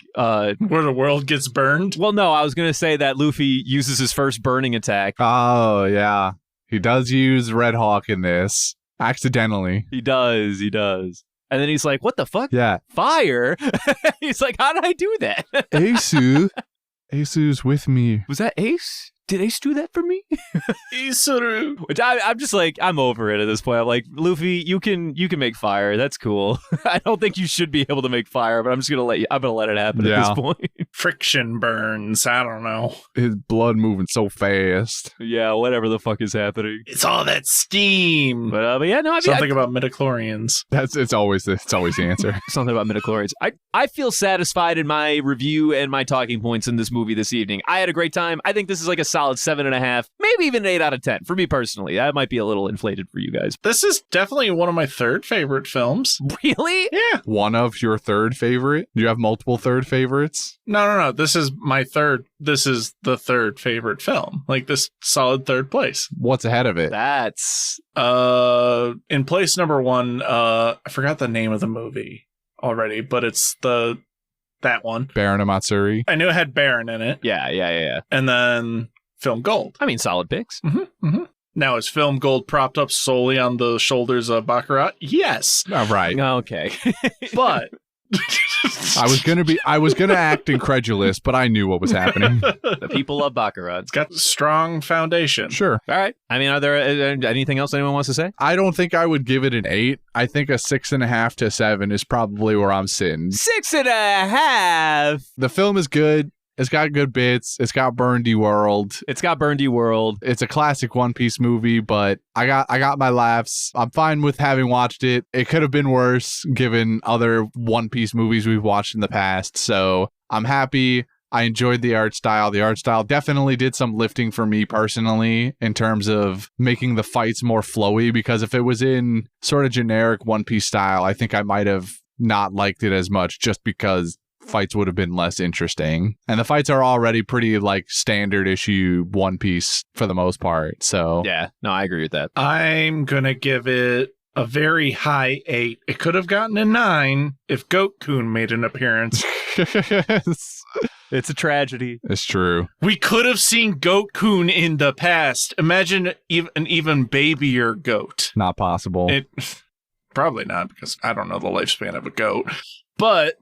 the world gets burned? Well, no, I was going to say that Luffy uses his first burning attack. Oh, yeah. He does use Red Hawk in this. Accidentally. He does. And then he's like, what the fuck? Yeah. Fire? He's like, how did I do that? Asu's with me. Was that Ace? Did Ace do that for me? Isuru. Which I'm just like, I'm over it at this point. I'm like, Luffy, you can make fire. That's cool. I don't think you should be able to make fire, but I'm gonna let it happen at this point. Friction burns. I don't know. His blood moving so fast. Yeah, whatever the fuck is happening. It's all that steam. But yeah, no, I mean, something about midichlorians. It's always the answer. Something about midichlorians. I feel satisfied in my review and my talking points in this movie this evening. I had a great time. I think this is like a solid 7.5, maybe even an 8 out of 10 for me personally. That might be a little inflated for you guys. This is definitely one of my third favorite films. Really? Yeah. One of your third favorite? Do you have multiple third favorites? No. This is my third. This is the third favorite film. Like this solid third place. What's ahead of it? That's in place number 1. I forgot the name of the movie already, but it's that one. Baron of Matsuri. I knew it had Baron in it. Yeah. And then Film Gold. I mean, solid picks. Mm-hmm. Now, is Film Gold propped up solely on the shoulders of Baccarat? Yes. All right. Okay. But I was gonna act incredulous, but I knew what was happening. The people love Baccarat. It's got a strong foundation. Sure. All right. I mean, are there anything else anyone wants to say? I don't think I would give it an 8. I think a 6.5 to 7 is probably where I'm sitting. 6.5. The film is good. It's got good bits. It's got Burndy World. It's a classic One Piece movie, but I got my laughs. I'm fine with having watched it. It could have been worse given other One Piece movies we've watched in the past. So I'm happy. I enjoyed the art style. The art style definitely did some lifting for me personally in terms of making the fights more flowy, because if it was in sort of generic One Piece style, I think I might have not liked it as much just because fights would have been less interesting. And the fights are already pretty like standard issue One Piece for the most part. So yeah, no, I agree with that. I'm gonna give it a very high 8. It could have gotten a 9 if Goat-kun made an appearance. It's a tragedy. It's true. We could have seen Goat-kun in the past. Imagine an even babier goat. Not possible. Probably not, because I don't know the lifespan of a goat. But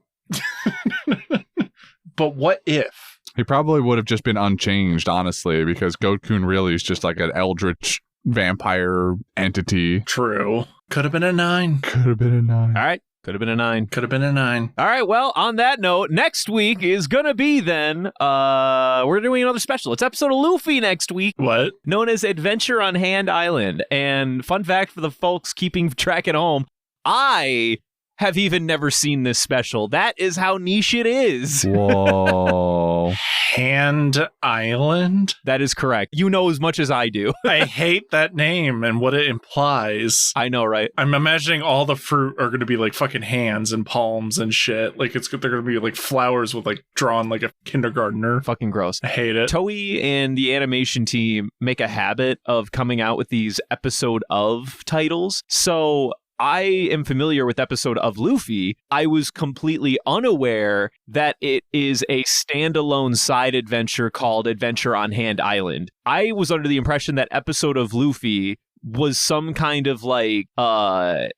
but what if? He probably would have just been unchanged, honestly, because Goat-kun really is just like an eldritch vampire entity. True. Could have been a 9. Could have been a 9. All right. Could have been a 9. Could have been a 9. All right, well, on that note, next week is going to be then, we're doing another special. It's episode of Luffy next week. What? Known as Adventure on Hand Island. And fun fact for the folks keeping track at home, I have even never seen this special. That is how niche it is. Whoa. Hand Island? That is correct. You know as much as I do. I hate that name and what it implies. I know, right? I'm imagining all the fruit are going to be like fucking hands and palms and shit. Like they're going to be like flowers with like drawn like a kindergartner. Fucking gross. I hate it. Toei and the animation team make a habit of coming out with these episode of titles. So I am familiar with episode of Luffy. I was completely unaware that it is a standalone side adventure called Adventure on Hand Island. I was under the impression that episode of Luffy was some kind of like love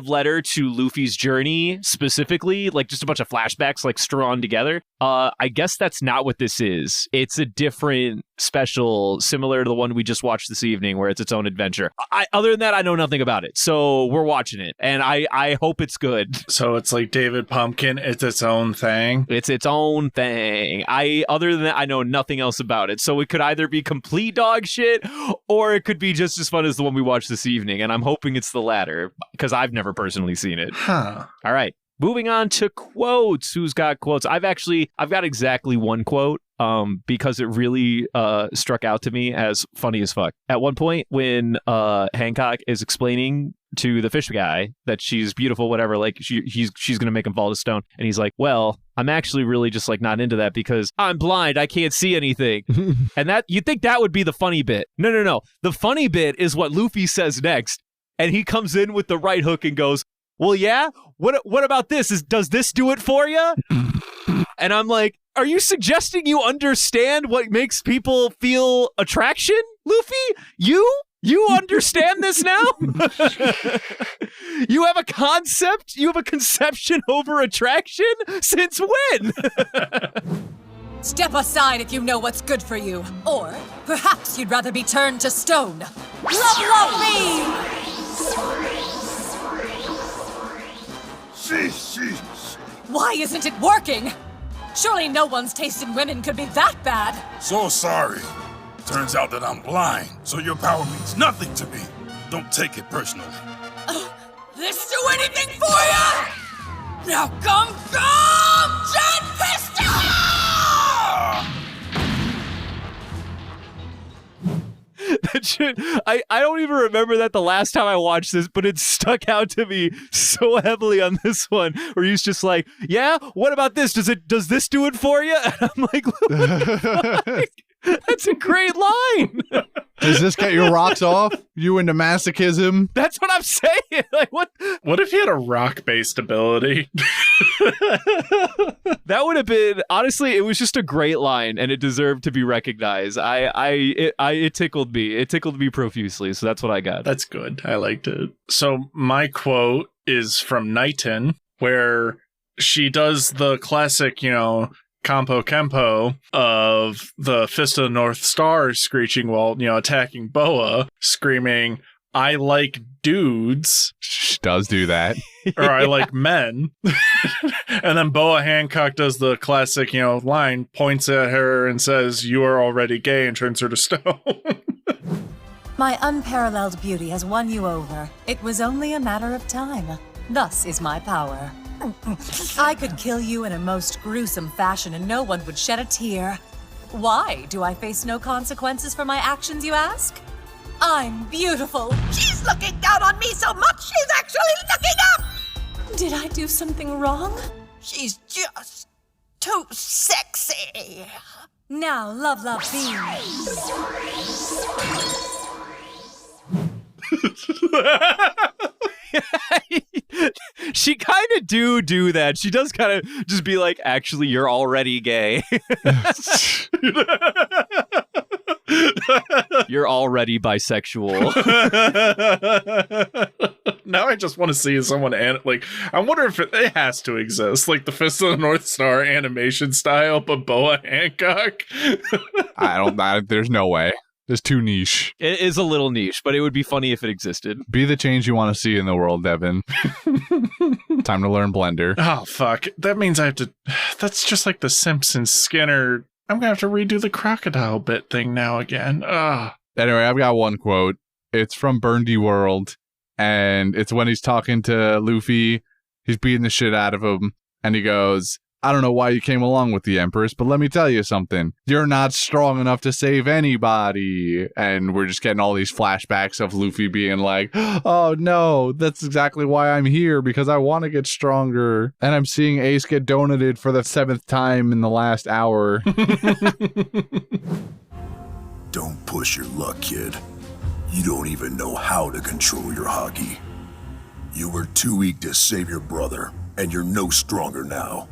letter to Luffy's journey specifically, like just a bunch of flashbacks like strewn together. I guess that's not what this is. It's a different special similar to the one we just watched this evening where it's its own adventure. Other than that, I know nothing about it. So we're watching it and I hope it's good. So it's like David Pumpkin. It's its own thing. It's its own thing. Other than that, I know nothing else about it. So it could either be complete dog shit or it could be just as fun as the one we watched this evening. And I'm hoping it's the latter because I've never personally seen it. Huh. All right. Moving on to quotes. Who's got quotes? I've got exactly one quote because it really struck out to me as funny as fuck. At one point when Hancock is explaining to the fish guy that she's beautiful, whatever, like she's going to make him fall to stone. And he's like, well, I'm actually really just like not into that because I'm blind. I can't see anything. And that you'd think that would be the funny bit. No. The funny bit is what Luffy says next. And he comes in with the right hook and goes, well, yeah, what about this? Does this do it for you? And I'm like, are you suggesting you understand what makes people feel attraction, Luffy? You understand this now? You have a concept? You have a conception over attraction? Since when? Step aside if you know what's good for you. Or perhaps you'd rather be turned to stone. Love me! Why isn't it working? Surely no one's taste in women could be that bad. So sorry. Turns out that I'm blind, so your power means nothing to me. Don't take it personally. This do anything for you? Now come, Jet Pistol! That shit, I don't even remember that the last time I watched this, but it stuck out to me so heavily on this one, where he's just like, yeah, what about this? Does this do it for you? And I'm like, what the fuck? That's a great line. Does this get your rocks off? You into masochism? That's what I'm saying. Like, what? What if he had a rock-based ability? That would have been, honestly, it was just a great line, and it deserved to be recognized. It tickled me. It tickled me profusely, so that's what I got. That's good. I liked it. So my quote is from Nighton, where she does the classic, Campo Kempo of the Fist of the North Star screeching while, attacking Boa, screaming, I like dudes. She does do that. Or I like men. And then Boa Hancock does the classic, line, points at her and says, you are already gay, and turns her to stone. My unparalleled beauty has won you over. It was only a matter of time. Thus is my power. I could kill you in a most gruesome fashion and no one would shed a tear. Why do I face no consequences for my actions, you ask? I'm beautiful. She's looking down on me so much she's actually looking up! Did I do something wrong? She's just too sexy. Now, love me. She kind of do that. She does kind of just be like, actually, you're already gay. You're already bisexual. Now I just want to see someone, I wonder if it has to exist, like the Fist of the North Star animation style, but Boa Hancock. There's no way. It's too niche. It is a little niche, but it would be funny if it existed. Be the change you want to see in the world, Devin. Time to learn Blender. Oh, fuck. That means I have to... That's just like the Simpsons Skinner. I'm going to have to redo the crocodile bit thing now again. Ugh. Anyway, I've got one quote. It's from Burndy World, and it's when he's talking to Luffy. He's beating the shit out of him, and he goes... I don't know why you came along with the Empress, but let me tell you something. You're not strong enough to save anybody. And we're just getting all these flashbacks of Luffy being like, oh no, that's exactly why I'm here, because I want to get stronger. And I'm seeing Ace get donated for the 7th time in the last hour. Don't push your luck, kid. You don't even know how to control your haki. You were too weak to save your brother, and you're no stronger now.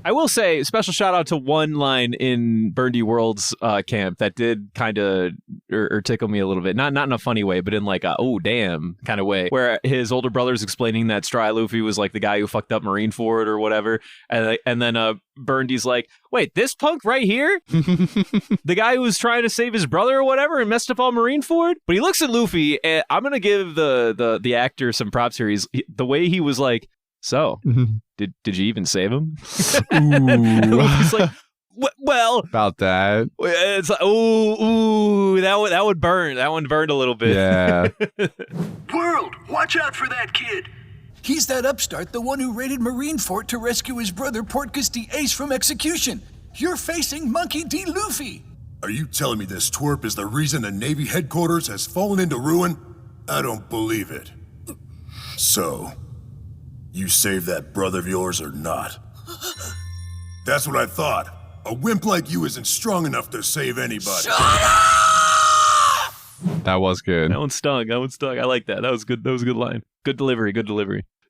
I will say, special shout out to one line in Burndy World's camp that did kind of or tickle me a little bit. Not in a funny way, but in like a, oh, damn kind of way. Where his older brother's explaining that Stry Luffy was like the guy who fucked up Marineford or whatever. And then Burndy's like, wait, this punk right here? The guy who was trying to save his brother or whatever and messed up all Marineford? But he looks at Luffy, and I'm going to give the actor some props here. The way he was like, so, did you even save him? Luffy's like, well, about that. It's like, ooh, that would burn. That one burned a little bit. Yeah. World, watch out for that kid. He's that upstart, the one who raided Marineford to rescue his brother Portcullis D. Ace from execution. You're facing Monkey D. Luffy. Are you telling me this twerp is the reason the Navy headquarters has fallen into ruin? I don't believe it. So... you saved that brother of yours or not? That's what I thought. A wimp like you isn't strong enough to save anybody. Shut up! That was good. That one stung. I like that. That was good. That was a good line. Good delivery.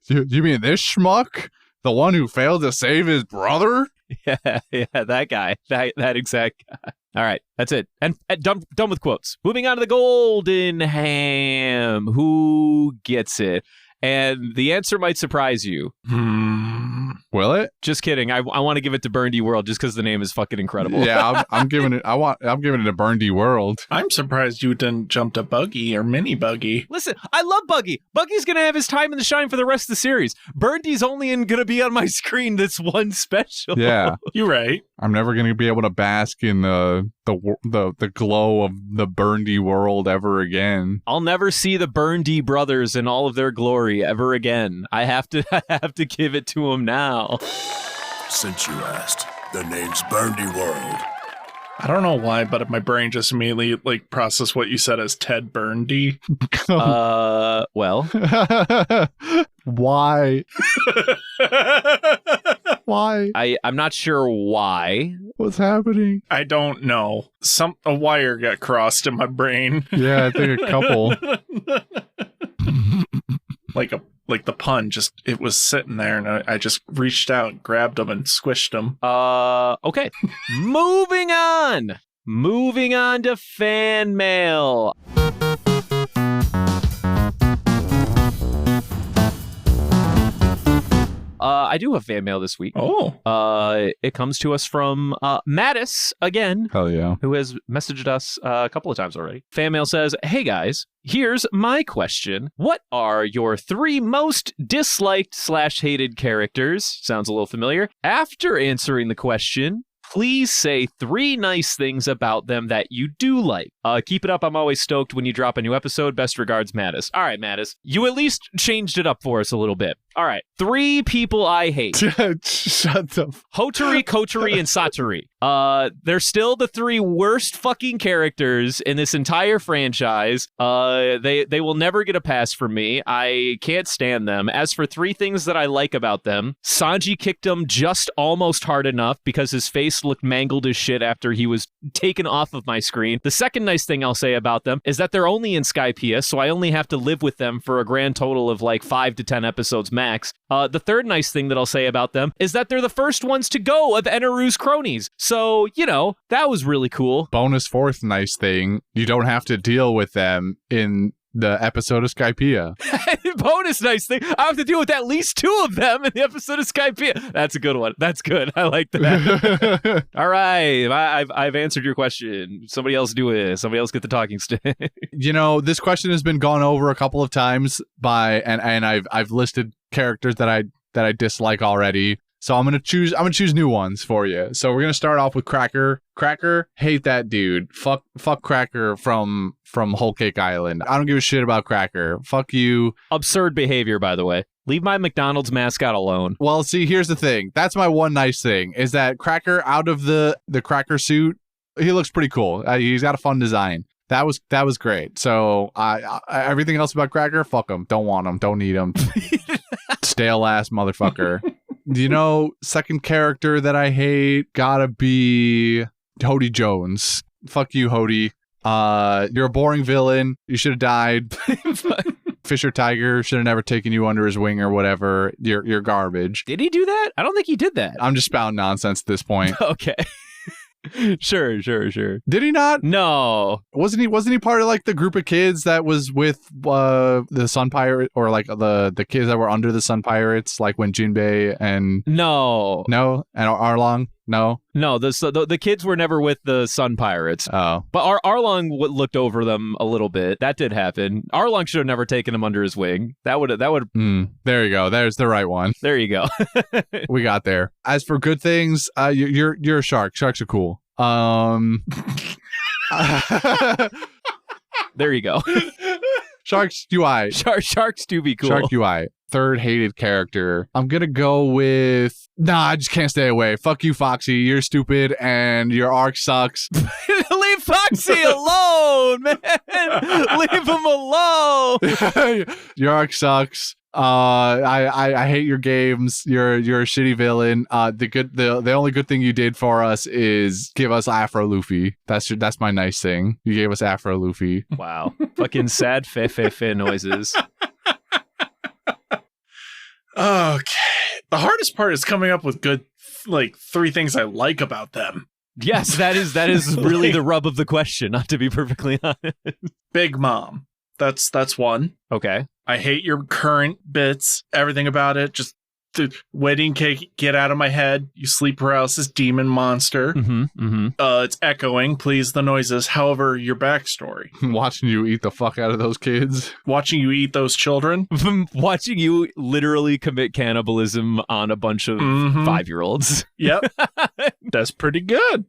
You mean this schmuck? The one who failed to save his brother? Yeah, that guy. That exact guy. All right, that's it. And done with quotes. Moving on to the Golden Ham. Who gets it? And the answer might surprise you. Will it? Just kidding. I want to give it to Burndy World just because the name is fucking incredible. Yeah, I'm giving it. I'm giving it to Burndy World. I'm surprised you didn't jump to Buggy or Mini Buggy. Listen, I love Buggy. Buggy's gonna have his time in the shine for the rest of the series. Burndy's only gonna be on my screen this one special. Yeah, you're right. I'm never gonna be able to bask in the glow of the Burndy World ever again. I'll never see the Burndy brothers in all of their glory ever again. I have to give it to them now. Since you asked, the name's Burndy World. I don't know why, but my brain just immediately processed what you said as Ted Burndy. Well. Why? Why? I'm not sure why. What's happening? I don't know. A wire got crossed in my brain. Yeah, I think a couple. Like the pun, it was sitting there, and I just reached out, and grabbed him, and squished him. Okay. Moving on to fan mail. I do have fan mail this week. Oh. It comes to us from Mattis again. Hell yeah. Who has messaged us a couple of times already. Fan mail says, hey guys, here's my question. What are your 3 most disliked/hated characters? Sounds a little familiar. After answering the question, please say 3 nice things about them that you do like. Keep it up. I'm always stoked when you drop a new episode. Best regards, Mattis. All right, Mattis. You at least changed it up for us a little bit. All right. 3 people I hate. Shut the Hotari, Kotori, and Satori. They're still the 3 worst fucking characters in this entire franchise. They will never get a pass from me. I can't stand them. As for 3 things that I like about them, Sanji kicked him just almost hard enough because his face looked mangled as shit after he was taken off of my screen. The second nice thing I'll say about them is that they're only in Skypiea, so I only have to live with them for a grand total of 5 to 10 episodes max. The third nice thing that I'll say about them is that they're the first ones to go of Eneru's cronies. So, that was really cool. Bonus 4th nice thing, you don't have to deal with them in the episode of Skypiea. Bonus nice thing. I have to deal with at least 2 of them in the episode of Skypiea. That's a good one. That's good. I like that. All right. I've answered your question. Somebody else do it. Somebody else get the talking stick. This question has been gone over a couple of times and I've listed characters that I dislike already. So I'm gonna choose new ones for you. So we're gonna start off with Cracker. Cracker, hate that dude. Fuck Cracker from Whole Cake Island. I don't give a shit about Cracker. Fuck you. Absurd behavior, by the way. Leave my McDonald's mascot alone. Well, see, here's the thing. That's my one nice thing is that Cracker out of the Cracker suit, he looks pretty cool. He's got a fun design. That was great. So I everything else about Cracker, fuck him. Don't want him. Don't need him. Stale ass motherfucker. Second character that I hate gotta be Hody Jones. Fuck you, Hody. You're a boring villain. You should have died. Fisher Tiger should have never taken you under his wing or whatever. You're garbage. Did he do that? I don't think he did that. I'm just spouting nonsense at this point. Okay. Sure. Did he not? No. Wasn't he part of like the group of kids that was with the Sun Pirate or like the kids that were under the Sun Pirates, like when Jinbei and and Arlong? No, the kids were never with the Sun Pirates. Oh, but Arlong looked over them a little bit. That did happen. Arlong should have never taken him under his wing. That would. There you go. There's the right one. There you go. We got there. As for good things, you're a shark. Sharks are cool. There you go. Sharks UI. Sharks do be cool. Shark UI. Third hated character. I'm gonna go with... Nah, I just can't stay away. Fuck you, Foxy. You're stupid and your arc sucks. Leave Foxy alone, man. Leave him alone. Your arc sucks. I hate your games. You're a shitty villain. The only good thing you did for us is give us Afro Luffy. That's my nice thing. You gave us Afro Luffy. Wow. Fucking sad fe noises. Okay. The hardest part is coming up with good, like, 3 things I like about them. Yes, that is really the rub of the question, not to be perfectly honest. Big Mom. That's one. Okay. I hate your current bits, everything about it. Just the wedding cake, get out of my head. You sleep paralysis, demon monster. It's echoing, please, the noises. However, your backstory. Watching you eat the fuck out of those kids. Watching you eat those children. Watching you literally commit cannibalism on a bunch of 5-year-olds. Yep. That's pretty good.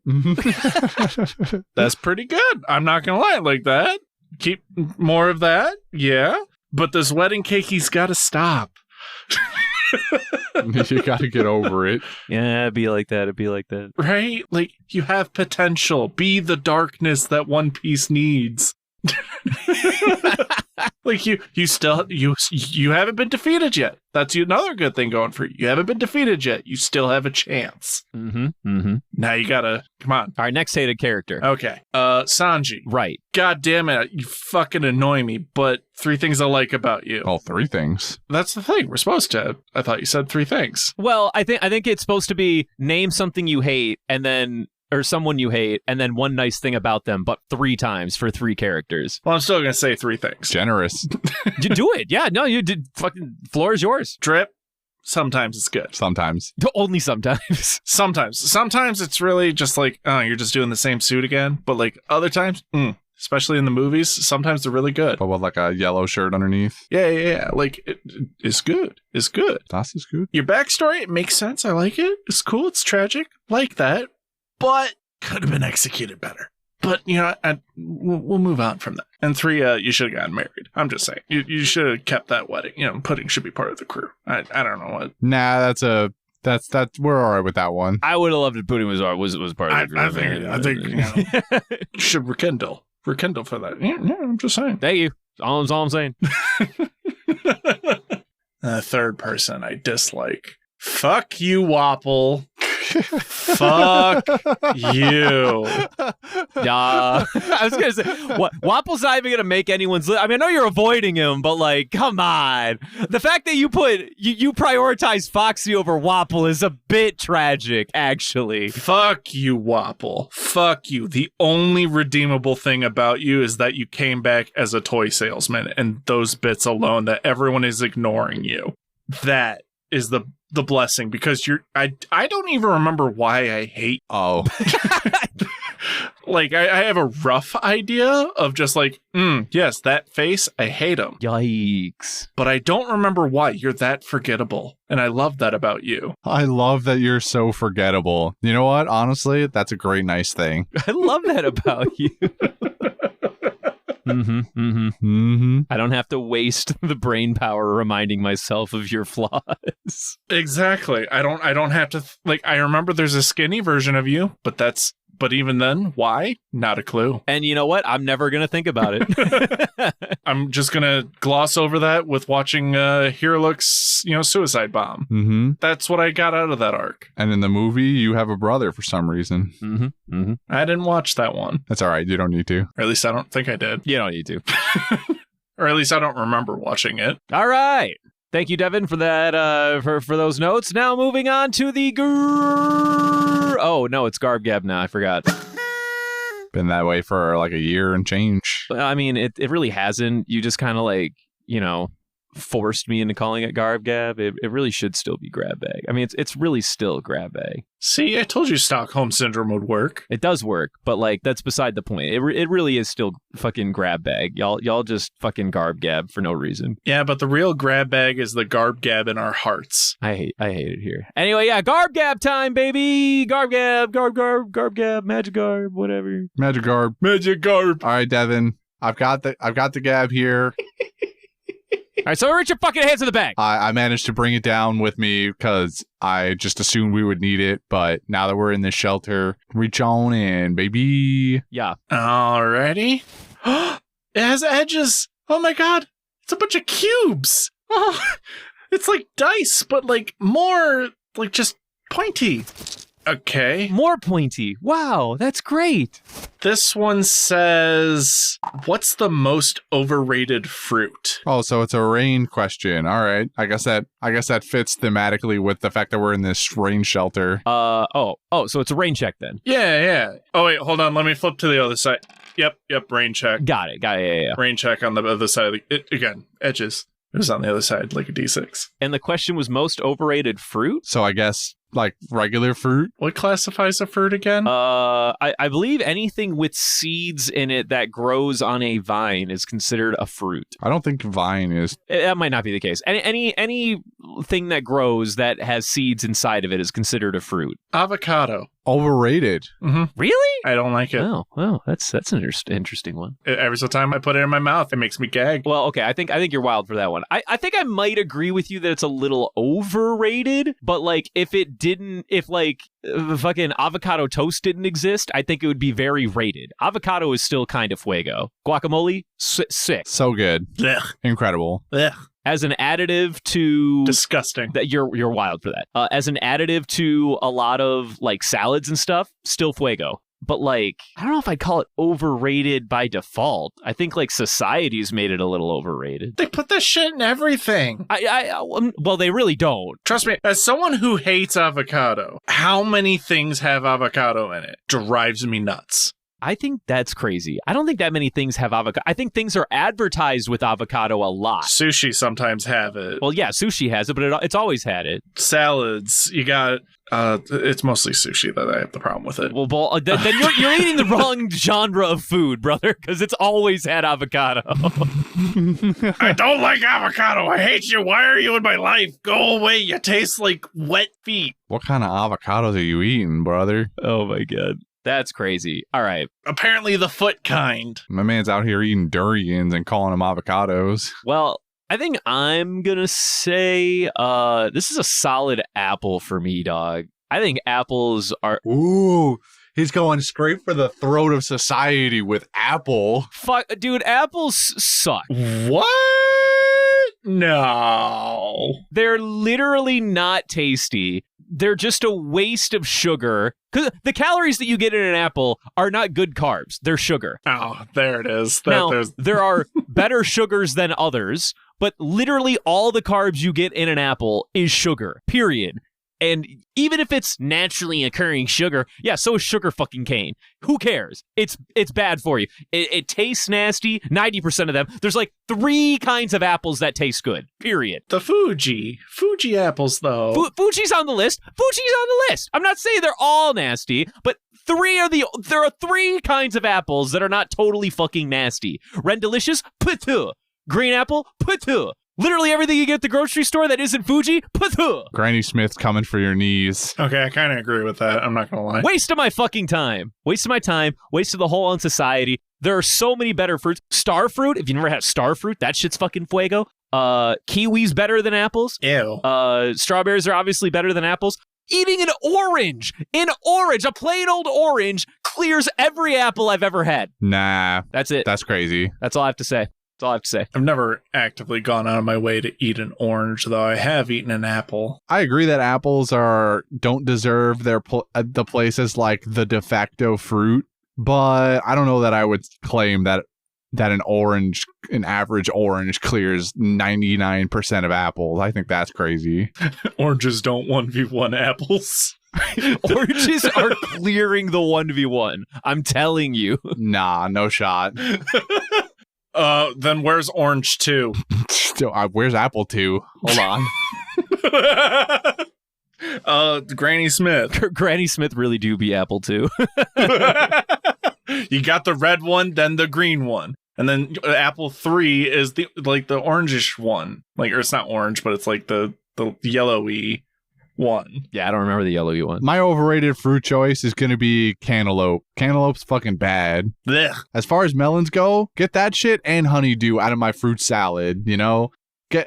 That's pretty good. I'm not going to lie like that. Keep more of that. Yeah. But this wedding cake, he's got to stop. You got to get over it. Yeah, it'd be like that. Right? Like, you have potential. Be the darkness that One Piece needs. Like, you haven't been defeated yet. That's another good thing going for you. You haven't been defeated yet. You still have a chance. Now you gotta, come on. All right, next hated character. Okay. Sanji. Right. God damn it. You fucking annoy me, but 3 things I like about you. Oh, 3 things. That's the thing. We're supposed to. I thought you said 3 things. Well, I think it's supposed to be name something you hate and then... or someone you hate, and then one nice thing about them, but 3 times for 3 characters. Well, I'm still going to say 3 things. Generous. You do it. Yeah, no, you did. Fucking floor is yours. Drip. Sometimes it's good. Sometimes. Only sometimes. Sometimes it's really just like, oh, you're just doing the same suit again. But like other times, especially in the movies, sometimes they're really good. But with like a yellow shirt underneath. Yeah. Like, it's good. It's good. Das is good. Your backstory, it makes sense. I like it. It's cool. It's tragic. Like that. But could have been executed better. But, we'll move on from that. And 3, you should have gotten married. I'm just saying. You should have kept that wedding. Pudding should be part of the crew. I don't know what. Nah, that's we're all right with that one. I would have loved if Pudding was part of the crew. I think you should rekindle for that. Yeah, I'm just saying. Thank you. That's all I'm saying. The third person I dislike. Fuck you, Wapple. Fuck you. I was gonna say, Wapple's not even gonna make anyone's list. I mean, I know you're avoiding him, but like, come on. The fact that you prioritize Foxy over Wapple is a bit tragic, actually. Fuck you, Wapple. Fuck you. The only redeemable thing about you is that you came back as a toy salesman, and those bits alone that everyone is ignoring you. That is the blessing, because I don't even remember why I hate. Oh. Like, I have a rough idea of just like, yes, that face, I hate him. Yikes. But I don't remember why. You're that forgettable. And I love that about you. I love that you're so forgettable. You know what? Honestly, that's a great, nice thing. I love that about you. I don't have to waste the brain power reminding myself of your flaws. Exactly. I don't have to, like, I remember there's a skinny version of you, but even then, why? Not a clue. And you know what? I'm never going to think about it. I'm just going to gloss over that with watching Hiruluk's, suicide bomb. Mm-hmm. That's what I got out of that arc. And in the movie, you have a brother for some reason. I didn't watch that one. That's all right. You don't need to. Or at least I don't think I did. You don't need to. Or at least I don't remember watching it. All right. Thank you, Devin, for that. For those notes. Now moving on to the Oh no, it's Garb Gab now. I forgot. Been that way for like a year and change. I mean, it really hasn't. You just kind of like forced me into calling it Garb Gab. It really should still be Grab Bag. I mean, it's really still Grab Bag. See, I told you Stockholm Syndrome would work. It does work, but like that's beside the point. It really is still fucking Grab Bag. Y'all just fucking Garb Gab for no reason. Yeah, but the real Grab Bag is the Garb Gab in our hearts. I hate it here. Anyway, yeah, Garb Gab time, baby. Garb Gab, Garb Gab, Magic Garb, whatever. Magic Garb. All right, Devin. I've got the Gab here. All right, so reach your fucking hands in the bag. I managed to bring it down with me because I just assumed we would need it. But now that we're in this shelter, reach on in, baby. Yeah. Alrighty. It has edges. Oh my god. It's a bunch of cubes. Oh, it's like dice, but like more like just pointy. Okay. More pointy. Wow, that's great. This one says, what's the most overrated fruit? Oh, so it's a rain question. All right. I guess that fits thematically with the fact that we're in this rain shelter. So it's a rain check then. Yeah. Oh wait, hold on. Let me flip to the other side. Yep, rain check. Got it. Yeah. Rain check on the other side of again, edges. It was on the other side, like a D6. And the question was most overrated fruit? So I guess like regular fruit. What classifies a fruit again? I believe anything with seeds in it that grows on a vine is considered a fruit. I don't think vine is. That might not be the case. Anything that grows that has seeds inside of it is considered a fruit. Avocado. Overrated. Mm-hmm. Really? I don't like it. Oh, that's an interesting one. Every single time I put it in my mouth, it makes me gag. Well, okay, I think you're wild for that one. I think I might agree with you that it's a little overrated, but like if fucking avocado toast didn't exist, I think it would be very rated. Avocado is still kind of fuego. Guacamole, sick. So good. Ugh. Incredible. Ugh. As an additive to disgusting. That you're wild for that. As an additive to a lot of like salads and stuff, still fuego. But like, I don't know if I'd call it overrated by default. I think like society's made it a little overrated. They put this shit in everything. Well, they really don't. Trust me, as someone who hates avocado, how many things have avocado in it? Drives me nuts. I think that's crazy. I don't think that many things have avocado. I think things are advertised with avocado a lot. Sushi sometimes have it. Well, yeah, sushi has it, but it's always had it. Salads, you got. It's mostly sushi that I have the problem with it. Well, then you're eating the wrong genre of food, brother, because it's always had avocado. I don't like avocado. I hate you. Why are you in my life? Go away. You taste like wet feet. What kind of avocados are you eating, brother? Oh my god. That's crazy. All right. Apparently the foot kind. My man's out here eating durians and calling them avocados. Well, I think I'm going to say this is a solid apple for me, dog. I think apples are... Ooh, he's going straight for the throat of society with apple. Fuck, dude, apples suck. What? No. They're literally not tasty. they're just a waste of sugar. Because the calories that you get in an apple are not good carbs. They're sugar. Oh, there it is. There are better sugars than others, but literally all the carbs you get in an apple is sugar, period. And even if it's naturally occurring sugar, yeah, so is sugar fucking cane. Who cares? It's bad for you. It tastes nasty. 90% of them. There's like 3 kinds of apples that taste good, period. The Fuji apples, though. Fuji's on the list. I'm not saying they're all nasty, but there are 3 kinds of apples that are not totally fucking nasty. Rendelicious, putu. Green apple, putu. Literally everything you get at the grocery store that isn't Fuji, putu. Granny Smith's coming for your knees. Okay, I kind of agree with that. I'm not going to lie. Waste of my fucking time. Waste of my time. Waste of the whole on society. There are so many better fruits. Star fruit, if you never had star fruit, that shit's fucking fuego. Kiwi's better than apples. Ew. Strawberries are obviously better than apples. Eating an orange, a plain old orange, clears every apple I've ever had. Nah. That's it. That's crazy. That's all I have to say. I've never actively gone out of my way to eat an orange, though I have eaten an apple. I agree that apples don't deserve the place as like the de facto fruit, but I don't know that I would claim that an average orange clears 99% of apples. I think that's crazy. Oranges don't 1v1 apples. Oranges are clearing the 1v1. I'm telling you. Nah, no shot. Then where's Orange 2? Where's Apple 2? Hold on. Granny Smith. Granny Smith really do be Apple 2. You got the red one, then the green one. And then Apple 3 is the orangish one. Or it's not orange, but it's like the yellowy one. Yeah, I don't remember the yellowy one. My overrated fruit choice is going to be cantaloupe. Cantaloupe's fucking bad. Blech. As far as melons go, get that shit and honeydew out of my fruit salad, you know?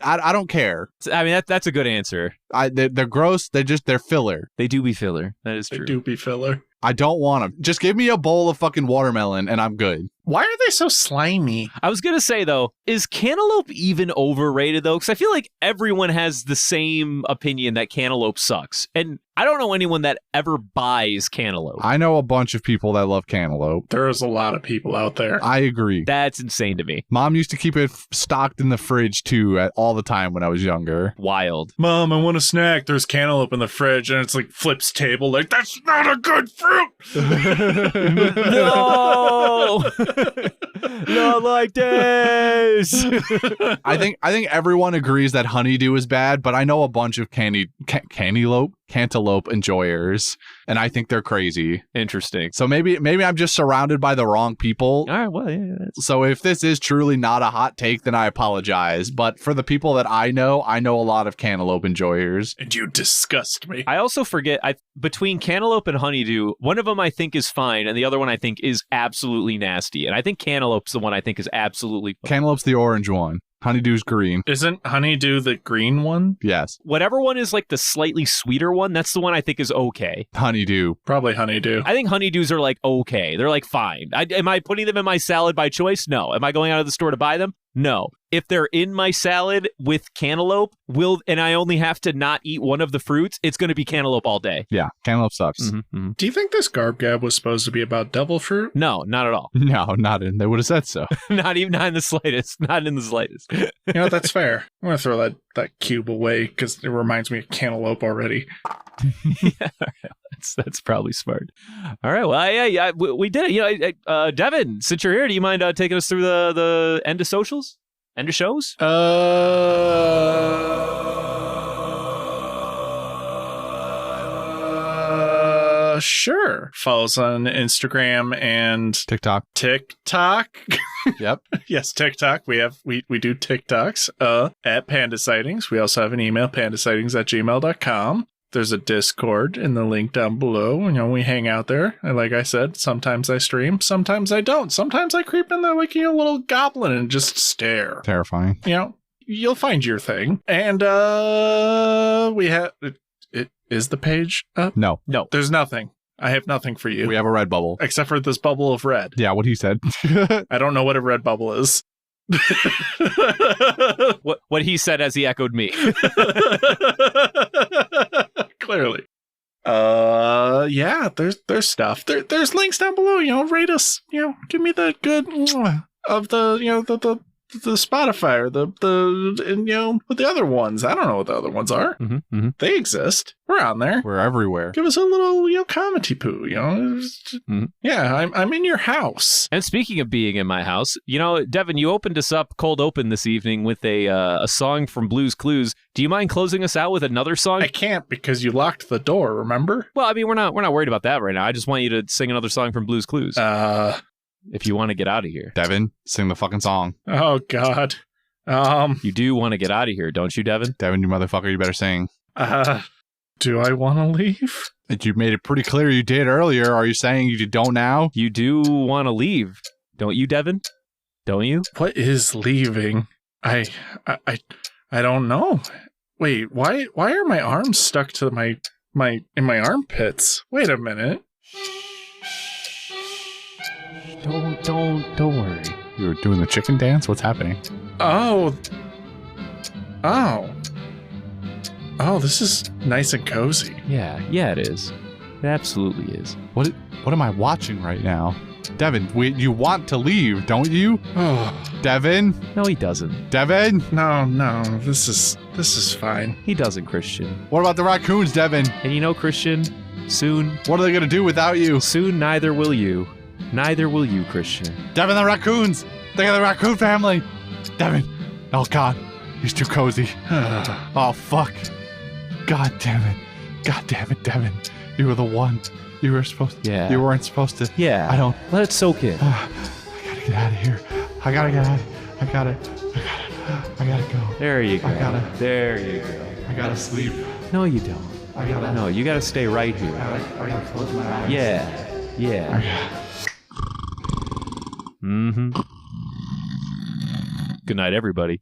I don't care. I mean, that's a good answer. They're gross. They're filler. They do be filler. That is true. They do be filler. I don't want them. Just give me a bowl of fucking watermelon and I'm good. Why are they so slimy? I was going to say, though, is cantaloupe even overrated, though? Because I feel like everyone has the same opinion that cantaloupe sucks. And I don't know anyone that ever buys cantaloupe. I know a bunch of people that love cantaloupe. There is a lot of people out there. I agree. That's insane to me. Mom used to keep it stocked in the fridge, too, all the time when I was younger. Wild. Mom, I want a snack. There's cantaloupe in the fridge. And it's like flips table. Like, that's not a good fruit. No. Not like this. I think everyone agrees that honeydew is bad, but I know a bunch of cantaloupe enjoyers, and I think they're crazy. Interesting. So maybe I'm just surrounded by the wrong people. All right, well, yeah. So if this is truly not a hot take, then I apologize. But for the people that I know a lot of cantaloupe enjoyers. And you disgust me. I also forget, between cantaloupe and honeydew, one of them I think is fine, and the other one I think is absolutely nasty. And I think cantaloupe's the one I think is absolutely fine. Cantaloupe's the orange one. Honeydew's green. Isn't honeydew the green one? Yes. Whatever one is like the slightly sweeter one, that's the one I think is okay. Honeydew. Probably honeydew. I think honeydews are like okay. They're like fine. Am I putting them in my salad by choice? No. Am I going out of the store to buy them? No. If they're in my salad with cantaloupe, and I only have to not eat one of the fruits, it's going to be cantaloupe all day. Yeah, cantaloupe sucks. Mm-hmm, mm-hmm. Do you think this Garb Gab was supposed to be about devil fruit? No, not at all. No, not in. They would have said so. Not in the slightest. Not in the slightest. You know, that's fair. I'm going to throw that cube away because it reminds me of cantaloupe already. Yeah, that's probably smart. All right, well, yeah, we did it. You know, Devin, since you're here, do you mind taking us through the end of socials? End of shows? Sure. Follow us on Instagram and TikTok. Yep. Yes, TikTok. We do TikToks at Panda Sightings. We also have an email, pandasightings@gmail.com. There's a Discord in the link down below. You know, we hang out there. And like I said, sometimes I stream, sometimes I don't. Sometimes I creep in there like a little goblin and just stare. Terrifying. You know, you'll find your thing. And we have... Is the page up? No. There's nothing. I have nothing for you. We have a red bubble. Except for this bubble of red. Yeah, what he said. I don't know what a red bubble is. What he said as he echoed me. Clearly. Yeah, there's stuff. There's links down below. Rate us. Give me the good of the the Spotify or the with the other ones. I don't know what the other ones are. They exist. We're on there. We're everywhere. Give us a little commenty poo. Yeah, I'm in your house. And speaking of being in my house, Devin, you opened us up cold open this evening with a song from Blue's Clues. Do you mind closing us out with another song? I can't because you locked the door. Remember? Well, I mean, we're not worried about that right now. I just want you to sing another song from Blue's Clues. If you want to get out of here. Devin, sing the fucking song. Oh, God. You do want to get out of here, don't you, Devin? Devin, you motherfucker, you better sing. Do I want to leave? You made it pretty clear you did earlier. Are you saying you don't now? You do want to leave, don't you, Devin? Don't you? What is leaving? I don't know. Wait, why are my arms stuck to my in my armpits? Wait a minute. Don't worry. You were doing the chicken dance? What's happening? Oh, this is nice and cozy. Yeah, it is. It absolutely is. What am I watching right now? Devin, you want to leave, don't you? Oh, Devin? No, he doesn't. Devin? No, this is fine. He doesn't, Christian. What about the raccoons, Devin? And Christian, soon... What are they going to do without you? Soon, neither will you. Neither will you, Christian. Devin, the raccoons! Think of the raccoon family! Devin! Oh, God. He's too cozy. Oh, fuck. God damn it, Devin. You were the one. You were supposed to. Yeah. You weren't supposed to. Yeah. I don't. Let it soak in. I gotta get out of here. I gotta get out. I gotta go. There you go. There you go. I gotta sleep. No, you don't. No, you gotta stay right here. I gotta close my eyes. Yeah. Mm-hmm. Good night, everybody.